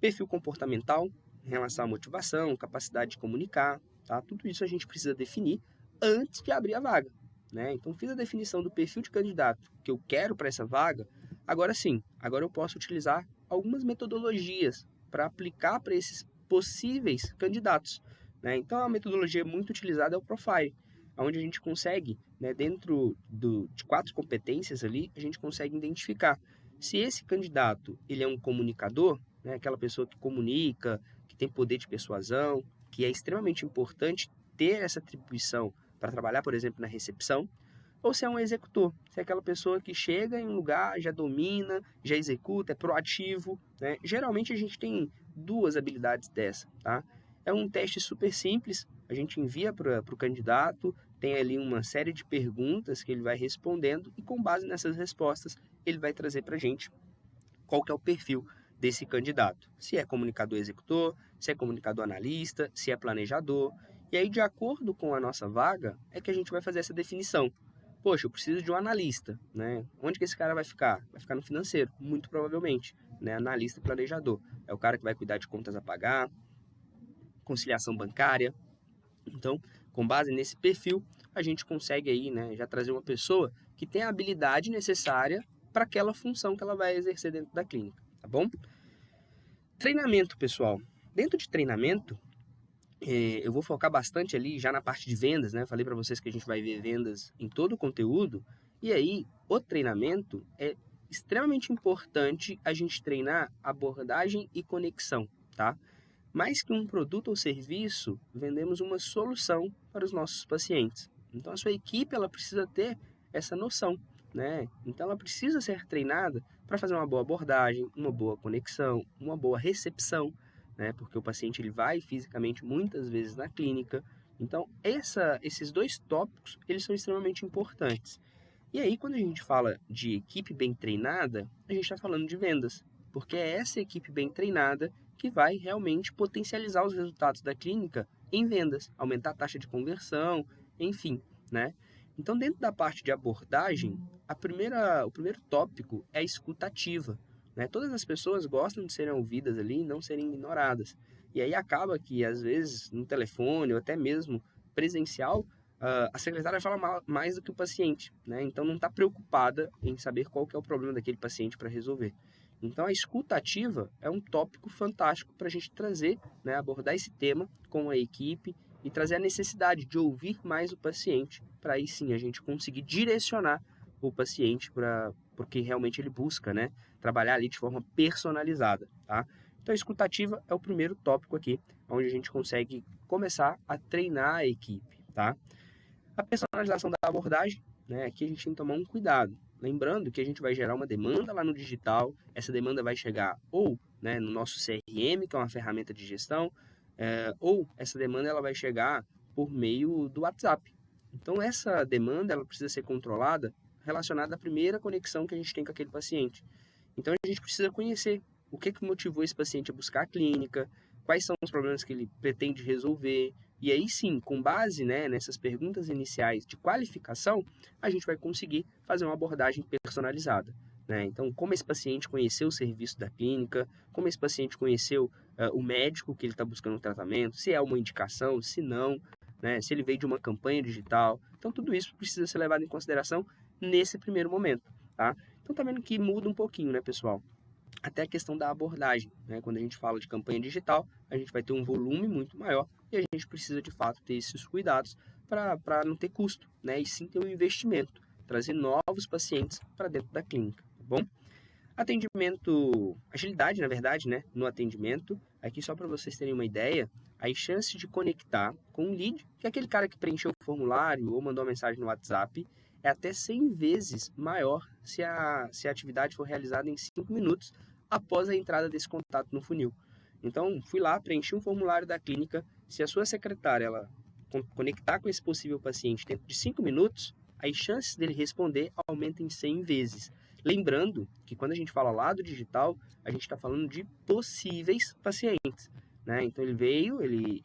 Perfil comportamental, em relação à motivação, capacidade de comunicar, tá? Tudo isso a gente precisa definir antes de abrir a vaga, né? Então, fiz a definição do perfil de candidato que eu quero para essa vaga, agora sim, agora eu posso utilizar algumas metodologias para aplicar para esses possíveis candidatos, né? Então, a metodologia muito utilizada é o Profile, onde a gente consegue, né, dentro de 4 competências ali, a gente consegue identificar se esse candidato ele é um comunicador, né, aquela pessoa que comunica, que tem poder de persuasão, que é extremamente importante ter essa atribuição para trabalhar, por exemplo, na recepção, ou se é um executor, se é aquela pessoa que chega em um lugar, já domina, já executa, é proativo, né? Geralmente a gente tem 2 habilidades dessa, tá? É um teste super simples, a gente envia para o candidato, tem ali uma série de perguntas que ele vai respondendo e com base nessas respostas ele vai trazer para a gente qual que é o perfil desse candidato. Se é comunicador executor, se é comunicador analista, se é planejador. E aí, de acordo com a nossa vaga, é que a gente vai fazer essa definição. Poxa, eu preciso de um analista, né? Onde que esse cara vai ficar? Vai ficar no financeiro, muito provavelmente, né? Analista e planejador. É o cara que vai cuidar de contas a pagar, conciliação bancária. Então, com base nesse perfil, a gente consegue aí, né, já trazer uma pessoa que tem a habilidade necessária para aquela função que ela vai exercer dentro da clínica, tá bom? Treinamento, pessoal. Dentro de treinamento, eu vou focar bastante ali já na parte de vendas, né? Falei para vocês que a gente vai ver vendas em todo o conteúdo. E aí, o treinamento é extremamente importante a gente treinar abordagem e conexão, tá? Mais que um produto ou serviço, vendemos uma solução para os nossos pacientes. Então, a sua equipe ela precisa ter essa noção, né? Então, ela precisa ser treinada para fazer uma boa abordagem, uma boa conexão, uma boa recepção, né? Porque o paciente ele vai fisicamente muitas vezes na clínica. Então, esses 2 tópicos, eles são extremamente importantes. E aí, quando a gente fala de equipe bem treinada, a gente está falando de vendas, porque é essa equipe bem treinada que vai realmente potencializar os resultados da clínica em vendas, aumentar a taxa de conversão, enfim, né? Então, dentro da parte de abordagem, o primeiro tópico é a escuta ativa, né? Todas as pessoas gostam de serem ouvidas ali e não serem ignoradas. E aí acaba que, às vezes, no telefone ou até mesmo presencial, a secretária fala mais do que o paciente, né? Então não está preocupada em saber qual que é o problema daquele paciente para resolver. Então a escuta ativa é um tópico fantástico para a gente trazer, né, abordar esse tema com a equipe e trazer a necessidade de ouvir mais o paciente, para aí sim a gente conseguir direcionar o paciente para o que realmente ele busca, né? Trabalhar ali de forma personalizada, tá? Então a escuta ativa é o primeiro tópico aqui, onde a gente consegue começar a treinar a equipe, tá? A personalização da abordagem, né? Aqui a gente tem que tomar um cuidado. Lembrando que a gente vai gerar uma demanda lá no digital, essa demanda vai chegar ou, né, no nosso CRM, que é uma ferramenta de gestão, ou essa demanda ela vai chegar por meio do WhatsApp. Então essa demanda ela precisa ser controlada relacionada à primeira conexão que a gente tem com aquele paciente. Então a gente precisa conhecer o que motivou esse paciente a buscar a clínica, quais são os problemas que ele pretende resolver. E aí sim, com base, né, nessas perguntas iniciais de qualificação, a gente vai conseguir fazer uma abordagem personalizada. Né? Então, como esse paciente conheceu o serviço da clínica, como esse paciente conheceu o médico que ele está buscando um tratamento, se é uma indicação, se não, né? Se ele veio de uma campanha digital. Então, tudo isso precisa ser levado em consideração nesse primeiro momento. Tá? Então, tá vendo que muda um pouquinho, né, pessoal? Até a questão da abordagem. Né? Quando a gente fala de campanha digital, a gente vai ter um volume muito maior e a gente precisa, de fato, ter esses cuidados para não ter custo, né? E sim ter um investimento, trazer novos pacientes para dentro da clínica. Tá bom? Atendimento, agilidade, na verdade, né, no atendimento. Aqui só para vocês terem uma ideia, as chances de conectar com o lead, que é aquele cara que preencheu o formulário ou mandou uma mensagem no WhatsApp, é até 100 vezes maior se a atividade for realizada em 5 minutos após a entrada desse contato no funil. Então, fui lá, preenchi um formulário da clínica, se a sua secretária ela conectar com esse possível paciente dentro de 5 minutos, as chances dele responder aumentam em 100 vezes. Lembrando que quando a gente fala lá do digital, a gente está falando de possíveis pacientes. Né? Então ele veio, ele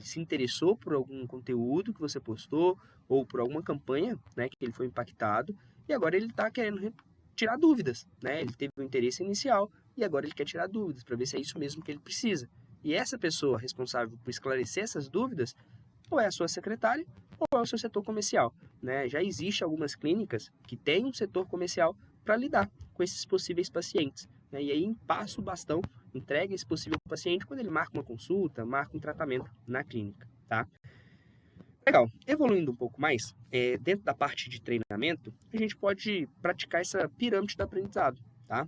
se interessou por algum conteúdo que você postou ou por alguma campanha, né, que ele foi impactado e agora ele está querendo tirar dúvidas. Né? Ele teve um interesse inicial e agora ele quer tirar dúvidas para ver se é isso mesmo que ele precisa. E essa pessoa responsável por esclarecer essas dúvidas ou é a sua secretária ou é o seu setor comercial. Né? Já existe algumas clínicas que têm um setor comercial para lidar com esses possíveis pacientes. Né? E aí passa o bastão, entrega esse possível paciente quando ele marca uma consulta, marca um tratamento na clínica. Tá? Legal. Evoluindo um pouco mais, dentro da parte de treinamento, a gente pode praticar essa pirâmide do aprendizado. Tá?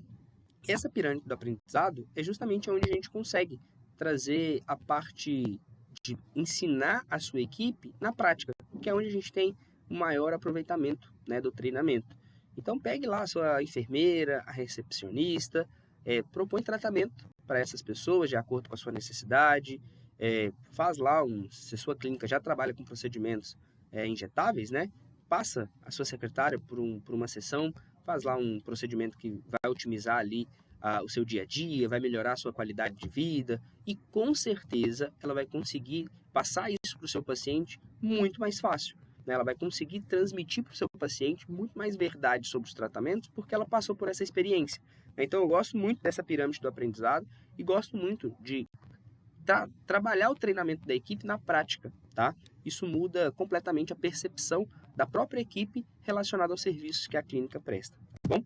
Essa pirâmide do aprendizado é justamente onde a gente consegue trazer a parte de ensinar a sua equipe na prática, que é onde a gente tem o maior aproveitamento, né, do treinamento. Então, pegue lá a sua enfermeira, a recepcionista, propõe tratamento para essas pessoas de acordo com a sua necessidade, faz lá, se a sua clínica já trabalha com procedimentos injetáveis, né, passa a sua secretária por uma sessão, faz lá um procedimento que vai otimizar ali o seu dia a dia, vai melhorar a sua qualidade de vida e com certeza ela vai conseguir passar isso para o seu paciente muito mais fácil. Né? Ela vai conseguir transmitir para o seu paciente muito mais verdade sobre os tratamentos porque ela passou por essa experiência. Então eu gosto muito dessa pirâmide do aprendizado e gosto muito de trabalhar o treinamento da equipe na prática. Tá? Isso muda completamente a percepção da própria equipe relacionada aos serviços que a clínica presta. Tá bom?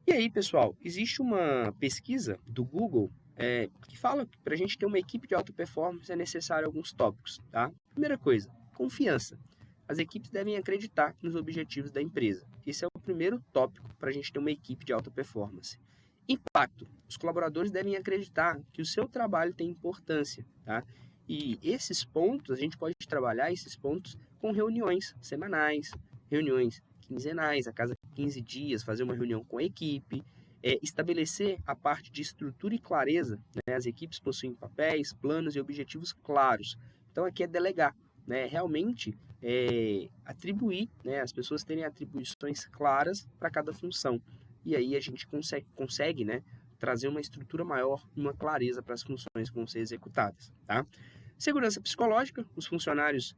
E aí, pessoal, existe uma pesquisa do Google que fala que para a gente ter uma equipe de alta performance é necessário alguns tópicos. Tá? Primeira coisa, confiança. As equipes devem acreditar nos objetivos da empresa. Esse é o primeiro tópico para a gente ter uma equipe de alta performance. Impacto. Os colaboradores devem acreditar que o seu trabalho tem importância. Tá? E esses pontos, a gente pode trabalhar esses pontos com reuniões semanais, reuniões quinzenais, a cada 15 dias, fazer uma reunião com a equipe, estabelecer a parte de estrutura e clareza. Né? As equipes possuem papéis, planos e objetivos claros. Então, aqui é delegar. Né? Realmente, atribuir, né? As pessoas terem atribuições claras para cada função. E aí a gente consegue, né, trazer uma estrutura maior e uma clareza para as funções que vão ser executadas. Tá? Segurança psicológica, os funcionários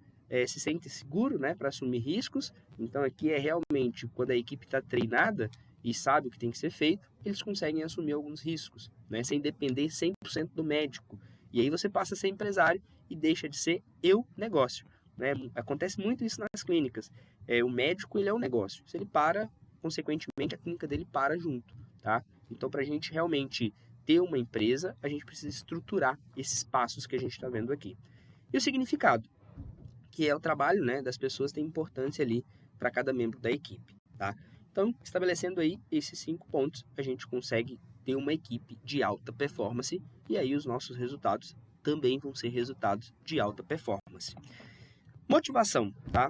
se sentem seguros, né, para assumir riscos. Então aqui é realmente quando a equipe está treinada e sabe o que tem que ser feito, eles conseguem assumir alguns riscos, né, sem depender 100% do médico. E aí você passa a ser empresário e deixa de ser negócio. Né? Acontece muito isso nas clínicas. O médico ele é um negócio. Se ele para, consequentemente a clínica dele para junto. Tá? Então para a gente realmente ter uma empresa, a gente precisa estruturar esses passos que a gente está vendo aqui. E o significado, que é o trabalho, né, das pessoas, tem importância ali para cada membro da equipe. Tá? Então, estabelecendo aí esses 5 pontos, a gente consegue ter uma equipe de alta performance e aí os nossos resultados também vão ser resultados de alta performance. Motivação, tá?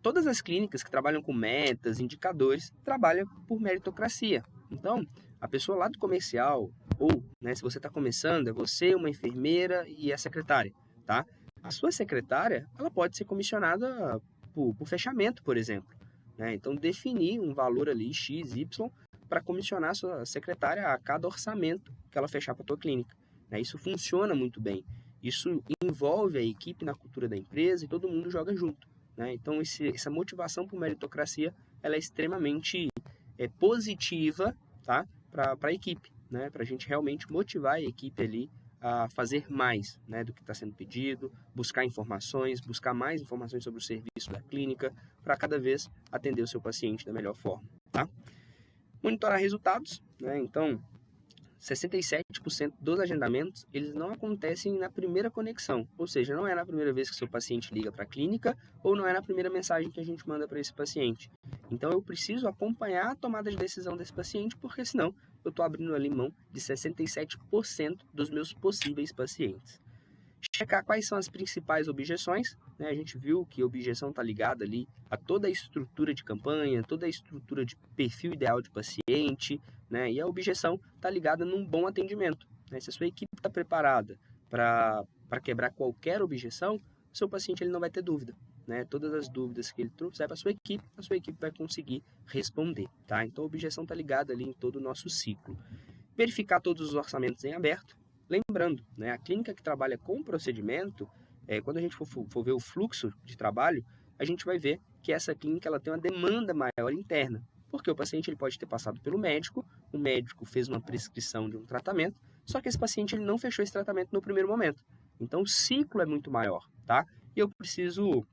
Todas as clínicas que trabalham com metas, indicadores, trabalham por meritocracia. Então, a pessoa lá do comercial, ou, né, se você está começando, é você, uma enfermeira e a secretária, tá? A sua secretária, ela pode ser comissionada por fechamento, por exemplo. Né? Então, definir um valor ali, X, Y, para comissionar a sua secretária a cada orçamento que ela fechar para a tua clínica. Né? Isso funciona muito bem. Isso envolve a equipe na cultura da empresa e todo mundo joga junto. Né? Então, essa motivação por meritocracia ela é extremamente positiva, tá? Para a equipe, né? Para a gente realmente motivar a equipe ali a fazer mais, né, do que está sendo pedido, buscar informações, buscar mais informações sobre o serviço da clínica, para cada vez atender o seu paciente da melhor forma. Tá? Monitorar resultados, né? Então, 67% dos agendamentos, eles não acontecem na primeira conexão, ou seja, não é na primeira vez que seu paciente liga para a clínica ou não é na primeira mensagem que a gente manda para esse paciente. Então, eu preciso acompanhar a tomada de decisão desse paciente, porque senão eu estou abrindo ali mão de 67% dos meus possíveis pacientes. Checar quais são as principais objeções, né? A gente viu que a objeção está ligada ali a toda a estrutura de campanha, toda a estrutura de perfil ideal de paciente, né? E a objeção está ligada num bom atendimento. Né? Se a sua equipe está preparada para quebrar qualquer objeção, o seu paciente ele não vai ter dúvida. Né? Todas as dúvidas que ele trouxer para a sua equipe vai conseguir responder. Tá? Então a objeção está ligada ali em todo o nosso ciclo. Verificar todos os orçamentos em aberto. Lembrando, né, a clínica que trabalha com procedimento, quando a gente for ver o fluxo de trabalho, a gente vai ver que essa clínica ela tem uma demanda maior interna, porque o paciente ele pode ter passado pelo médico, o médico fez uma prescrição de um tratamento, só que esse paciente ele não fechou esse tratamento no primeiro momento. Então o ciclo é muito maior, tá? E eu preciso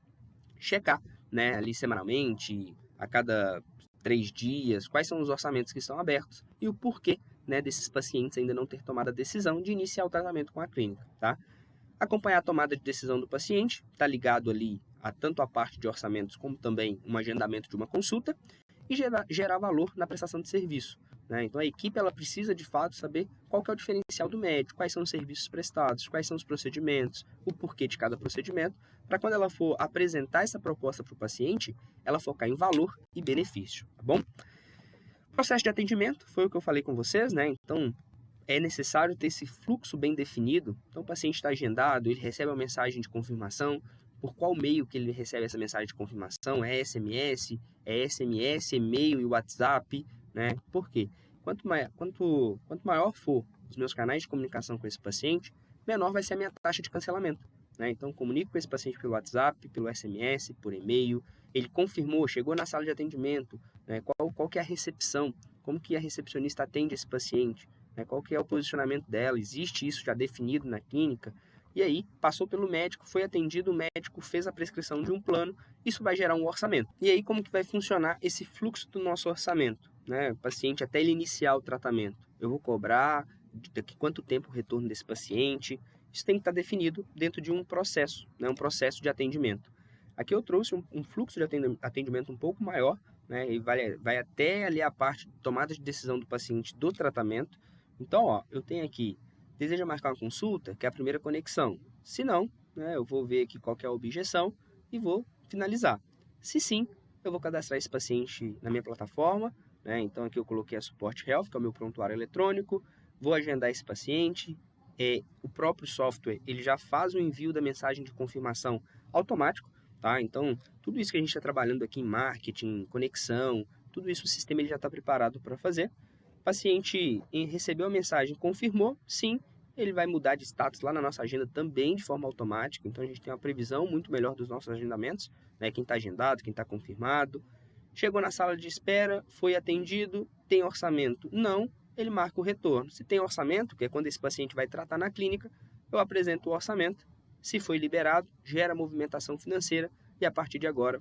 checar, né, ali semanalmente, a cada 3 dias, quais são os orçamentos que estão abertos e o porquê, né, desses pacientes ainda não ter tomado a decisão de iniciar o tratamento com a clínica, tá? Acompanhar a tomada de decisão do paciente, está ligado ali a tanto a parte de orçamentos como também um agendamento de uma consulta e gerar valor na prestação de serviço. Né? Então a equipe ela precisa de fato saber qual que é o diferencial do médico, quais são os serviços prestados, quais são os procedimentos, o porquê de cada procedimento, para quando ela for apresentar essa proposta para o paciente, ela focar em valor e benefício, tá bom? Processo de atendimento, foi o que eu falei com vocês, né? Então, é necessário ter esse fluxo bem definido. Então, o paciente está agendado, ele recebe uma mensagem de confirmação. Por qual meio que ele recebe essa mensagem de confirmação? É SMS, e-mail e WhatsApp, né? Por quê? Quanto maior for os meus canais de comunicação com esse paciente, menor vai ser a minha taxa de cancelamento. Né? Então, comunico com esse paciente pelo WhatsApp, pelo SMS, por e-mail. Ele confirmou, chegou na sala de atendimento, né? Qual que é a recepção, como que a recepcionista atende esse paciente, né? Qual que é o posicionamento dela, existe isso já definido na clínica, e aí passou pelo médico, foi atendido, o médico fez a prescrição de um plano, isso vai gerar um orçamento. E aí como que vai funcionar esse fluxo do nosso orçamento? Né? O paciente até ele iniciar o tratamento, eu vou cobrar daqui quanto tempo o retorno desse paciente, isso tem que estar definido dentro de um processo, né? Um processo de atendimento. Aqui eu trouxe um fluxo de atendimento um pouco maior, né? E vai até ali a parte de tomada de decisão do paciente do tratamento. Então, ó, eu tenho aqui, deseja marcar uma consulta, que é a primeira conexão. Se não, né, eu vou ver aqui qual que é a objeção e vou finalizar. Se sim, eu vou cadastrar esse paciente na minha plataforma, né? Então aqui eu coloquei a Support Health, que é o meu prontuário eletrônico, vou agendar esse paciente. O próprio software ele já faz o envio da mensagem de confirmação automático. Tá? Então, tudo isso que a gente está trabalhando aqui em marketing, conexão, tudo isso o sistema ele já está preparado para fazer. O paciente recebeu a mensagem, confirmou, sim, ele vai mudar de status lá na nossa agenda também de forma automática. Então, a gente tem uma previsão muito melhor dos nossos agendamentos, né? Quem está agendado, quem está confirmado. Chegou na sala de espera, foi atendido, tem orçamento? Não, ele marca o retorno. Se tem orçamento, que é quando esse paciente vai tratar na clínica, eu apresento o orçamento. Se foi liberado, gera movimentação financeira e a partir de agora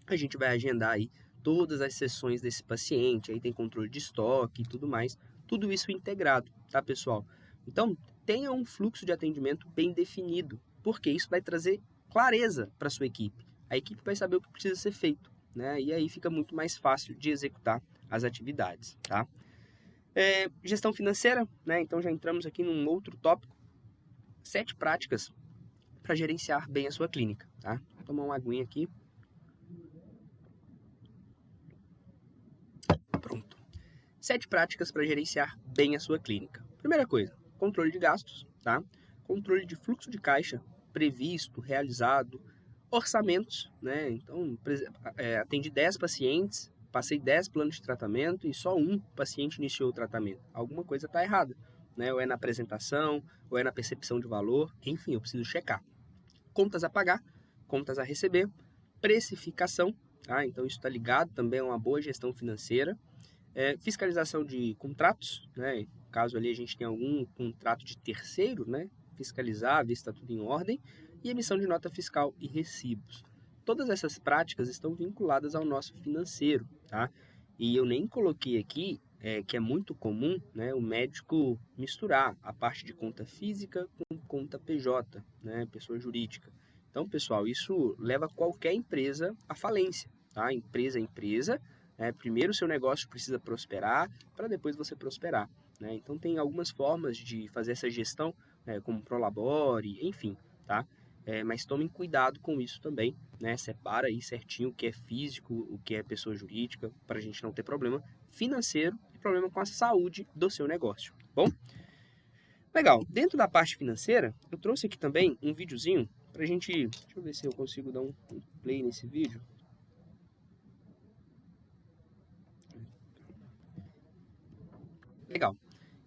a gente vai agendar aí todas as sessões desse paciente, aí tem controle de estoque e tudo mais, tudo isso integrado, tá pessoal? Então tenha um fluxo de atendimento bem definido, porque isso vai trazer clareza para a sua equipe. A equipe vai saber o que precisa ser feito, né? E aí fica muito mais fácil de executar as atividades, tá? Gestão financeira, né? Então já entramos aqui num outro tópico, 7 práticas para gerenciar bem a sua clínica, tá? Vou tomar uma aguinha aqui. Pronto. 7 práticas para gerenciar bem a sua clínica. Primeira coisa, controle de gastos, tá? Controle de fluxo de caixa previsto, realizado, orçamentos, né? Então, atendi 10 pacientes, passei 10 planos de tratamento e só um paciente iniciou o tratamento. Alguma coisa está errada, né? Ou é na apresentação, ou é na percepção de valor, enfim, eu preciso checar. Contas a pagar, contas a receber, precificação, tá? Então isso está ligado também a uma boa gestão financeira, fiscalização de contratos, né? Caso ali a gente tenha algum contrato de terceiro, né? Fiscalizar, ver se está tudo em ordem, e emissão de nota fiscal e recibos. Todas essas práticas estão vinculadas ao nosso financeiro, tá? E eu nem coloquei aqui que é muito comum, né, o médico misturar a parte de conta física com conta PJ, né, pessoa jurídica. Então, pessoal, isso leva qualquer empresa à falência, tá? Empresa é empresa, primeiro o seu negócio precisa prosperar para depois você prosperar, né? Então, tem algumas formas de fazer essa gestão, como Prolabore, enfim, tá? Mas tomem cuidado com isso também, né? Separa aí certinho o que é físico, o que é pessoa jurídica, para a gente não ter problema financeiro e problema com a saúde do seu negócio, tá bom? Legal, dentro da parte financeira, eu trouxe aqui também um videozinho para a gente... Deixa eu ver se eu consigo dar um play nesse vídeo. Legal.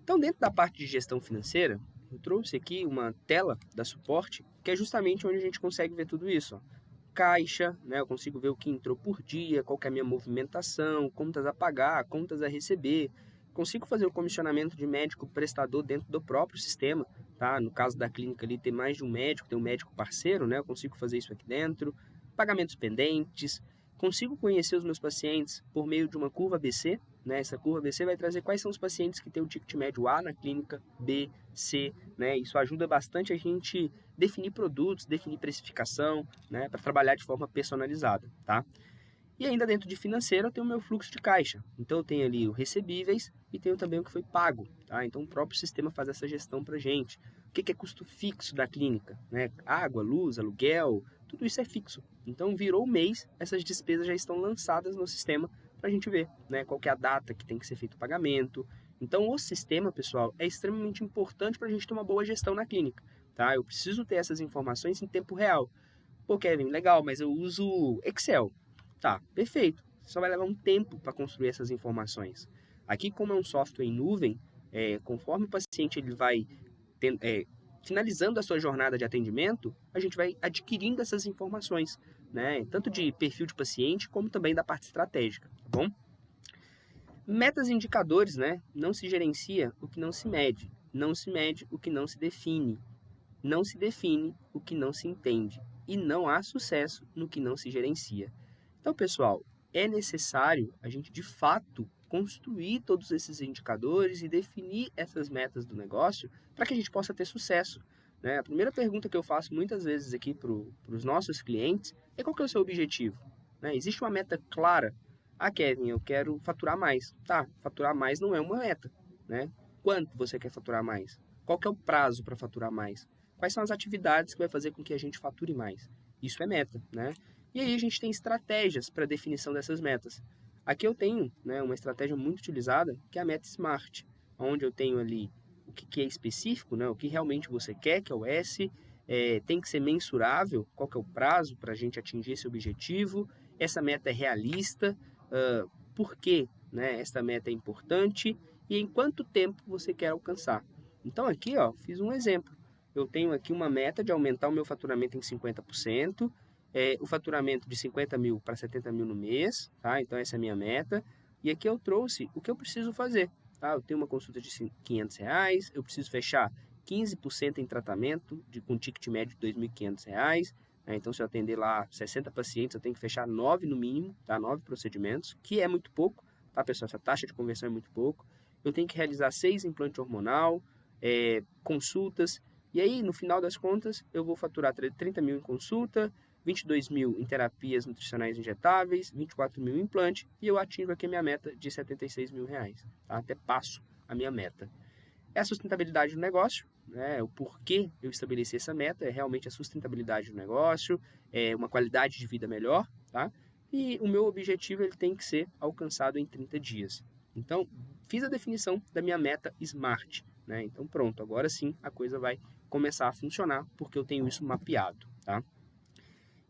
Então, dentro da parte de gestão financeira, eu trouxe aqui uma tela da suporte, que é justamente onde a gente consegue ver tudo isso, ó. Caixa, né? Eu consigo ver o que entrou por dia, qual que é a minha movimentação, contas a pagar, contas a receber. Consigo fazer o comissionamento de médico prestador dentro do próprio sistema, tá? No caso da clínica ali, ter mais de um médico, ter um médico parceiro, né? Eu consigo fazer isso aqui dentro. Pagamentos pendentes. Consigo conhecer os meus pacientes por meio de uma curva ABC, né? Essa curva ABC vai trazer quais são os pacientes que têm o ticket médio A na clínica, B, C, né? Isso ajuda bastante a gente definir produtos, definir precificação, né? Para trabalhar de forma personalizada, tá? E ainda dentro de financeiro eu tenho o meu fluxo de caixa. Então eu tenho ali os recebíveis e tenho também o que foi pago, tá? Então o próprio sistema faz essa gestão para gente. O que é custo fixo da clínica, né? Água, luz, aluguel, tudo isso é fixo. Então virou mês, essas despesas já estão lançadas no sistema para a gente ver, né? Qual que é a data que tem que ser feito o pagamento. Então o sistema, pessoal, é extremamente importante para a gente ter uma boa gestão na clínica, tá? Eu preciso ter essas informações em tempo real. Pô, Kevin, legal, mas eu uso Excel. Tá, perfeito. Só vai levar um tempo para construir essas informações. Aqui, como é um software em nuvem, conforme o paciente ele vai finalizando a sua jornada de atendimento, a gente vai adquirindo essas informações, né? Tanto de perfil de paciente, como também da parte estratégica, tá bom? Metas e indicadores, né? Não se gerencia o que não se mede. Não se mede o que não se define. Não se define o que não se entende. E não há sucesso no que não se gerencia. Então, pessoal, é necessário a gente, de fato, construir todos esses indicadores e definir essas metas do negócio para que a gente possa ter sucesso, né? A primeira pergunta que eu faço muitas vezes aqui para os nossos clientes é qual que é o seu objetivo, né? Existe uma meta clara? Ah, Kevin, eu quero faturar mais. Tá, faturar mais não é uma meta, né? Quanto você quer faturar mais? Qual que é o prazo para faturar mais? Quais são as atividades que vai fazer com que a gente fature mais? Isso é meta, né? E aí a gente tem estratégias para definição dessas metas. Aqui eu tenho, né, uma estratégia muito utilizada, que é a meta SMART, onde eu tenho ali o que é específico, né, o que realmente você quer, que é o S, tem que ser mensurável, qual que é o prazo para a gente atingir esse objetivo, essa meta é realista, por que, né, essa meta é importante e em quanto tempo você quer alcançar. Então aqui, ó, fiz um exemplo. Eu tenho aqui uma meta de aumentar o meu faturamento em 50%, o faturamento de 50 mil para 70 mil no mês, tá? Então essa é a minha meta. E aqui eu trouxe o que eu preciso fazer, tá? Eu tenho uma consulta de R$500, eu preciso fechar 15% em tratamento com ticket médio de R$2.500, né? Então se eu atender lá 60 pacientes, eu tenho que fechar 9 no mínimo, tá? 9 procedimentos, que é muito pouco, tá, pessoal? Essa taxa de conversão é muito pouco. Eu tenho que realizar 6 implantes hormonal, consultas, e aí no final das contas eu vou faturar 30 mil em consulta, 22 mil em terapias nutricionais injetáveis, 24 mil em implante, e eu atingo aqui a minha meta de R$76 mil, tá? Até passo a minha meta. É a sustentabilidade do negócio, né? O porquê eu estabeleci essa meta é realmente a sustentabilidade do negócio, uma qualidade de vida melhor, tá? E o meu objetivo ele tem que ser alcançado em 30 dias. Então, fiz a definição da minha meta SMART, né? Então, pronto, agora sim a coisa vai começar a funcionar, porque eu tenho isso mapeado, tá?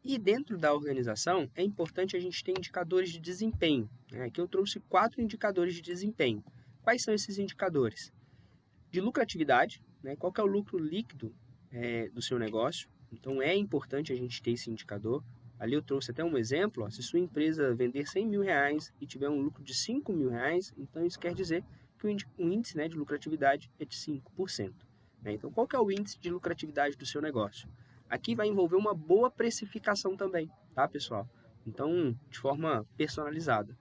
E dentro da organização, é importante a gente ter indicadores de desempenho, né? Aqui eu trouxe 4 indicadores de desempenho. Quais são esses indicadores? De lucratividade, né? Qual que é o lucro líquido do seu negócio? Então, é importante a gente ter esse indicador. Ali eu trouxe até um exemplo, ó, se sua empresa vender R$100.000 e tiver um lucro de R$5.000, então isso quer dizer que o índice, né, de lucratividade é de 5%. Né? Então, qual que é o índice de lucratividade do seu negócio? Aqui vai envolver uma boa precificação também, tá, pessoal? Então, de forma personalizada.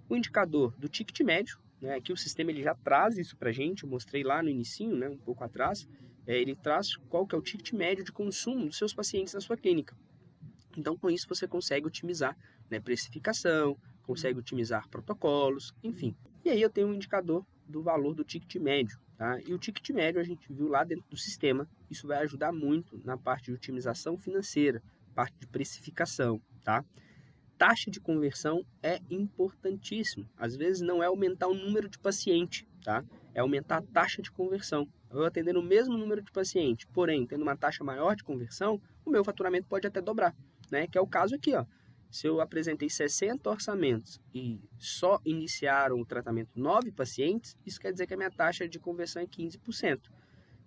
O indicador do ticket médio, né, aqui o sistema ele já traz isso para a gente, eu mostrei lá no inicinho, né, um pouco atrás, ele traz qual que é o ticket médio de consumo dos seus pacientes na sua clínica. Então, com isso, você consegue otimizar, né, precificação, consegue otimizar protocolos, enfim. E aí eu tenho um indicador do valor do ticket médio, tá? E o ticket médio a gente viu lá dentro do sistema, isso vai ajudar muito na parte de otimização financeira, parte de precificação, tá? Taxa de conversão é importantíssimo. Às vezes não é aumentar o número de paciente, tá? É aumentar a taxa de conversão. Eu atendendo o mesmo número de paciente, porém tendo uma taxa maior de conversão, o meu faturamento pode até dobrar, né? Que é o caso aqui, ó. Se eu apresentei 60 orçamentos e só iniciaram o tratamento 9 pacientes, isso quer dizer que a minha taxa de conversão é 15%.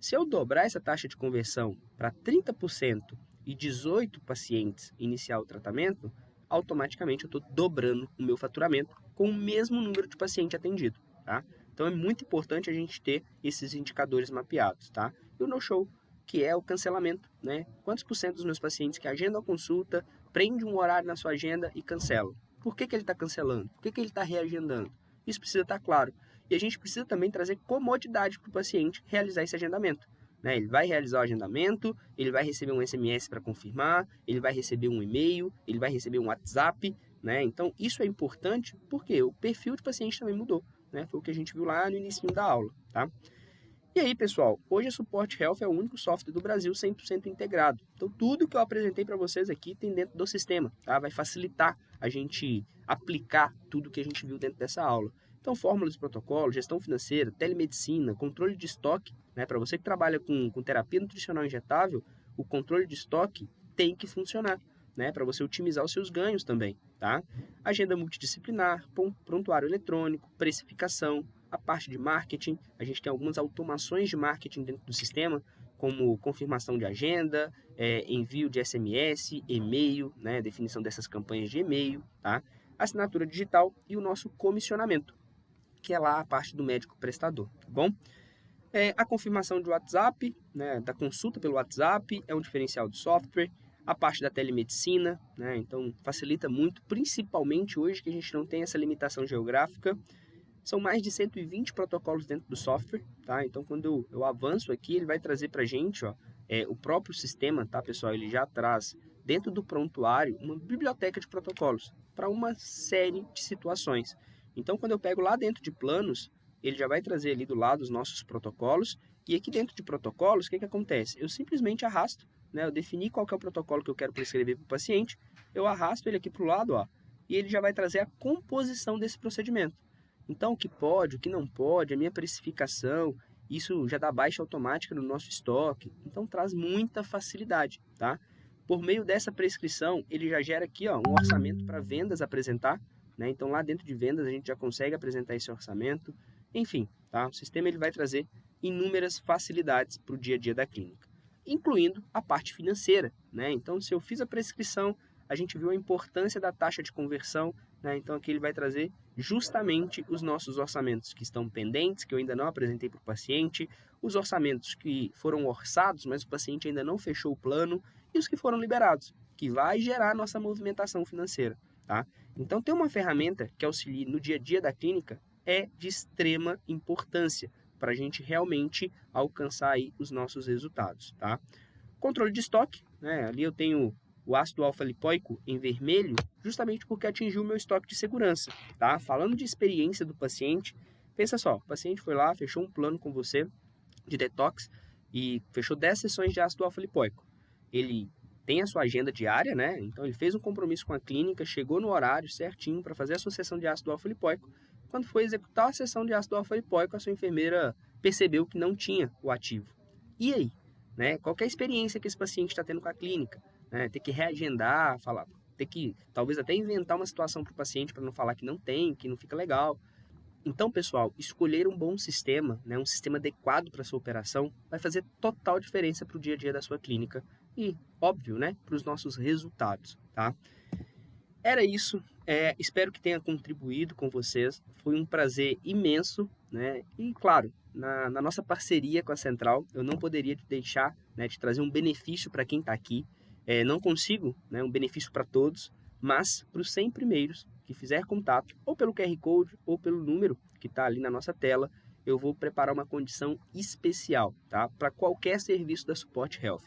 Se eu dobrar essa taxa de conversão para 30% e 18 pacientes iniciar o tratamento, automaticamente eu estou dobrando o meu faturamento com o mesmo número de paciente atendido, tá? Então é muito importante a gente ter esses indicadores mapeados, tá? E o no-show, que é o cancelamento, né? Quantos por cento dos meus pacientes que agendam a consulta, prende um horário na sua agenda e cancelam? Por que ele está cancelando? Por que ele está reagendando? Isso precisa estar claro. E a gente precisa também trazer comodidade para o paciente realizar esse agendamento. Né? Ele vai realizar o agendamento, ele vai receber um SMS para confirmar, ele vai receber um e-mail, ele vai receber um WhatsApp. Né? Então, isso é importante porque o perfil de paciente também mudou. Né? Foi o que a gente viu lá no início da aula. Tá? E aí, pessoal, hoje a Support Health é o único software do Brasil 100% integrado. Então, tudo que eu apresentei para vocês aqui tem dentro do sistema. Tá? Vai facilitar a gente aplicar tudo que a gente viu dentro dessa aula. Então, fórmulas de protocolo, gestão financeira, telemedicina, controle de estoque. Né? Para você que trabalha com terapia nutricional injetável, o controle de estoque tem que funcionar, né? Para você otimizar os seus ganhos também. Tá? Agenda multidisciplinar, prontuário eletrônico, precificação, a parte de marketing. A gente tem algumas automações de marketing dentro do sistema, como confirmação de agenda, envio de SMS, e-mail, né? Definição dessas campanhas de e-mail, tá? Assinatura digital e o nosso comissionamento, que é lá a parte do médico prestador, tá bom? A confirmação de WhatsApp, né, da consulta pelo WhatsApp, é um diferencial do software. A parte da telemedicina, né, então facilita muito, principalmente hoje que a gente não tem essa limitação geográfica. São mais de 120 protocolos dentro do software, tá? Então, quando eu avanço aqui, ele vai trazer para a gente, ó, o próprio sistema, tá, pessoal? Ele já traz dentro do prontuário uma biblioteca de protocolos para uma série de situações. Então, quando eu pego lá dentro de planos, ele já vai trazer ali do lado os nossos protocolos. E aqui dentro de protocolos, o que acontece? Eu simplesmente arrasto, né? Eu defini qual que é o protocolo que eu quero prescrever para o paciente, eu arrasto ele aqui para o lado, ó, e ele já vai trazer a composição desse procedimento. Então, o que pode, o que não pode, a minha precificação, isso já dá baixa automática no nosso estoque. Então, traz muita facilidade, tá? Por meio dessa prescrição, ele já gera aqui, ó, um orçamento para vendas apresentar, né? Então, lá dentro de vendas, a gente já consegue apresentar esse orçamento. Enfim, tá? O sistema ele vai trazer inúmeras facilidades para o dia a dia da clínica, incluindo a parte financeira, né? Então, se eu fiz a prescrição, a gente viu a importância da taxa de conversão, né? Então, aqui ele vai trazer justamente os nossos orçamentos que estão pendentes, que eu ainda não apresentei para o paciente, os orçamentos que foram orçados, mas o paciente ainda não fechou o plano, e os que foram liberados, que vai gerar a nossa movimentação financeira, tá? Então, ter uma ferramenta que auxilie no dia a dia da clínica é de extrema importância para a gente realmente alcançar aí os nossos resultados, tá? Controle de estoque, né? Ali eu tenho o ácido alfa-lipoico em vermelho, justamente porque atingiu o meu estoque de segurança, tá? Falando de experiência do paciente, pensa só, o paciente foi lá, fechou um plano com você de detox e fechou 10 sessões de ácido alfa-lipoico. Ele tem a sua agenda diária, né? Então ele fez um compromisso com a clínica, chegou no horário certinho para fazer a sua sessão de ácido alfa-lipoico. Quando foi executar a sessão de ácido alfa-lipoico, a sua enfermeira percebeu que não tinha o ativo. E aí? Né? Qual que é a experiência que esse paciente está tendo com a clínica? né? Ter que reagendar, falar, ter que talvez até inventar uma situação para o paciente para não falar que não tem, que não fica legal. Então, pessoal, escolher um bom sistema, né, um sistema adequado para a sua operação, vai fazer total diferença para o dia a dia da sua clínica e, óbvio, né, para os nossos resultados, tá? Era isso. Espero que tenha contribuído com vocês. Foi um prazer imenso, né? E, claro, na nossa parceria com a Central, eu não poderia deixar, né, de trazer um benefício para quem está aqui. Não consigo, né, um benefício para todos, mas para os 100 primeiros que fizer contato, ou pelo QR Code, ou pelo número que está ali na nossa tela, eu vou preparar uma condição especial, tá? Para qualquer serviço da Support Health.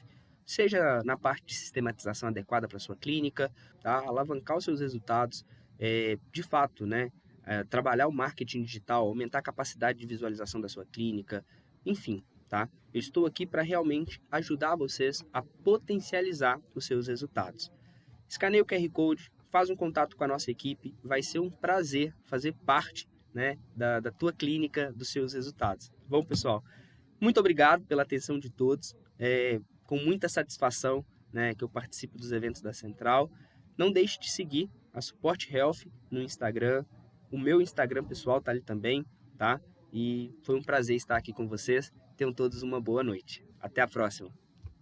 Seja na parte de sistematização adequada para a sua clínica, tá? Alavancar os seus resultados, de fato, né? Trabalhar o marketing digital, aumentar a capacidade de visualização da sua clínica, enfim, tá? Eu estou aqui para realmente ajudar vocês a potencializar os seus resultados. Escaneie o QR Code, faz um contato com a nossa equipe, vai ser um prazer fazer parte, né, da tua clínica, dos seus resultados. Bom, pessoal, muito obrigado pela atenção de todos. Com muita satisfação, né, que eu participo dos eventos da Central. Não deixe de seguir a Support Health no Instagram. O meu Instagram pessoal está ali também, tá? E foi um prazer estar aqui com vocês. Tenham todos uma boa noite. Até a próxima.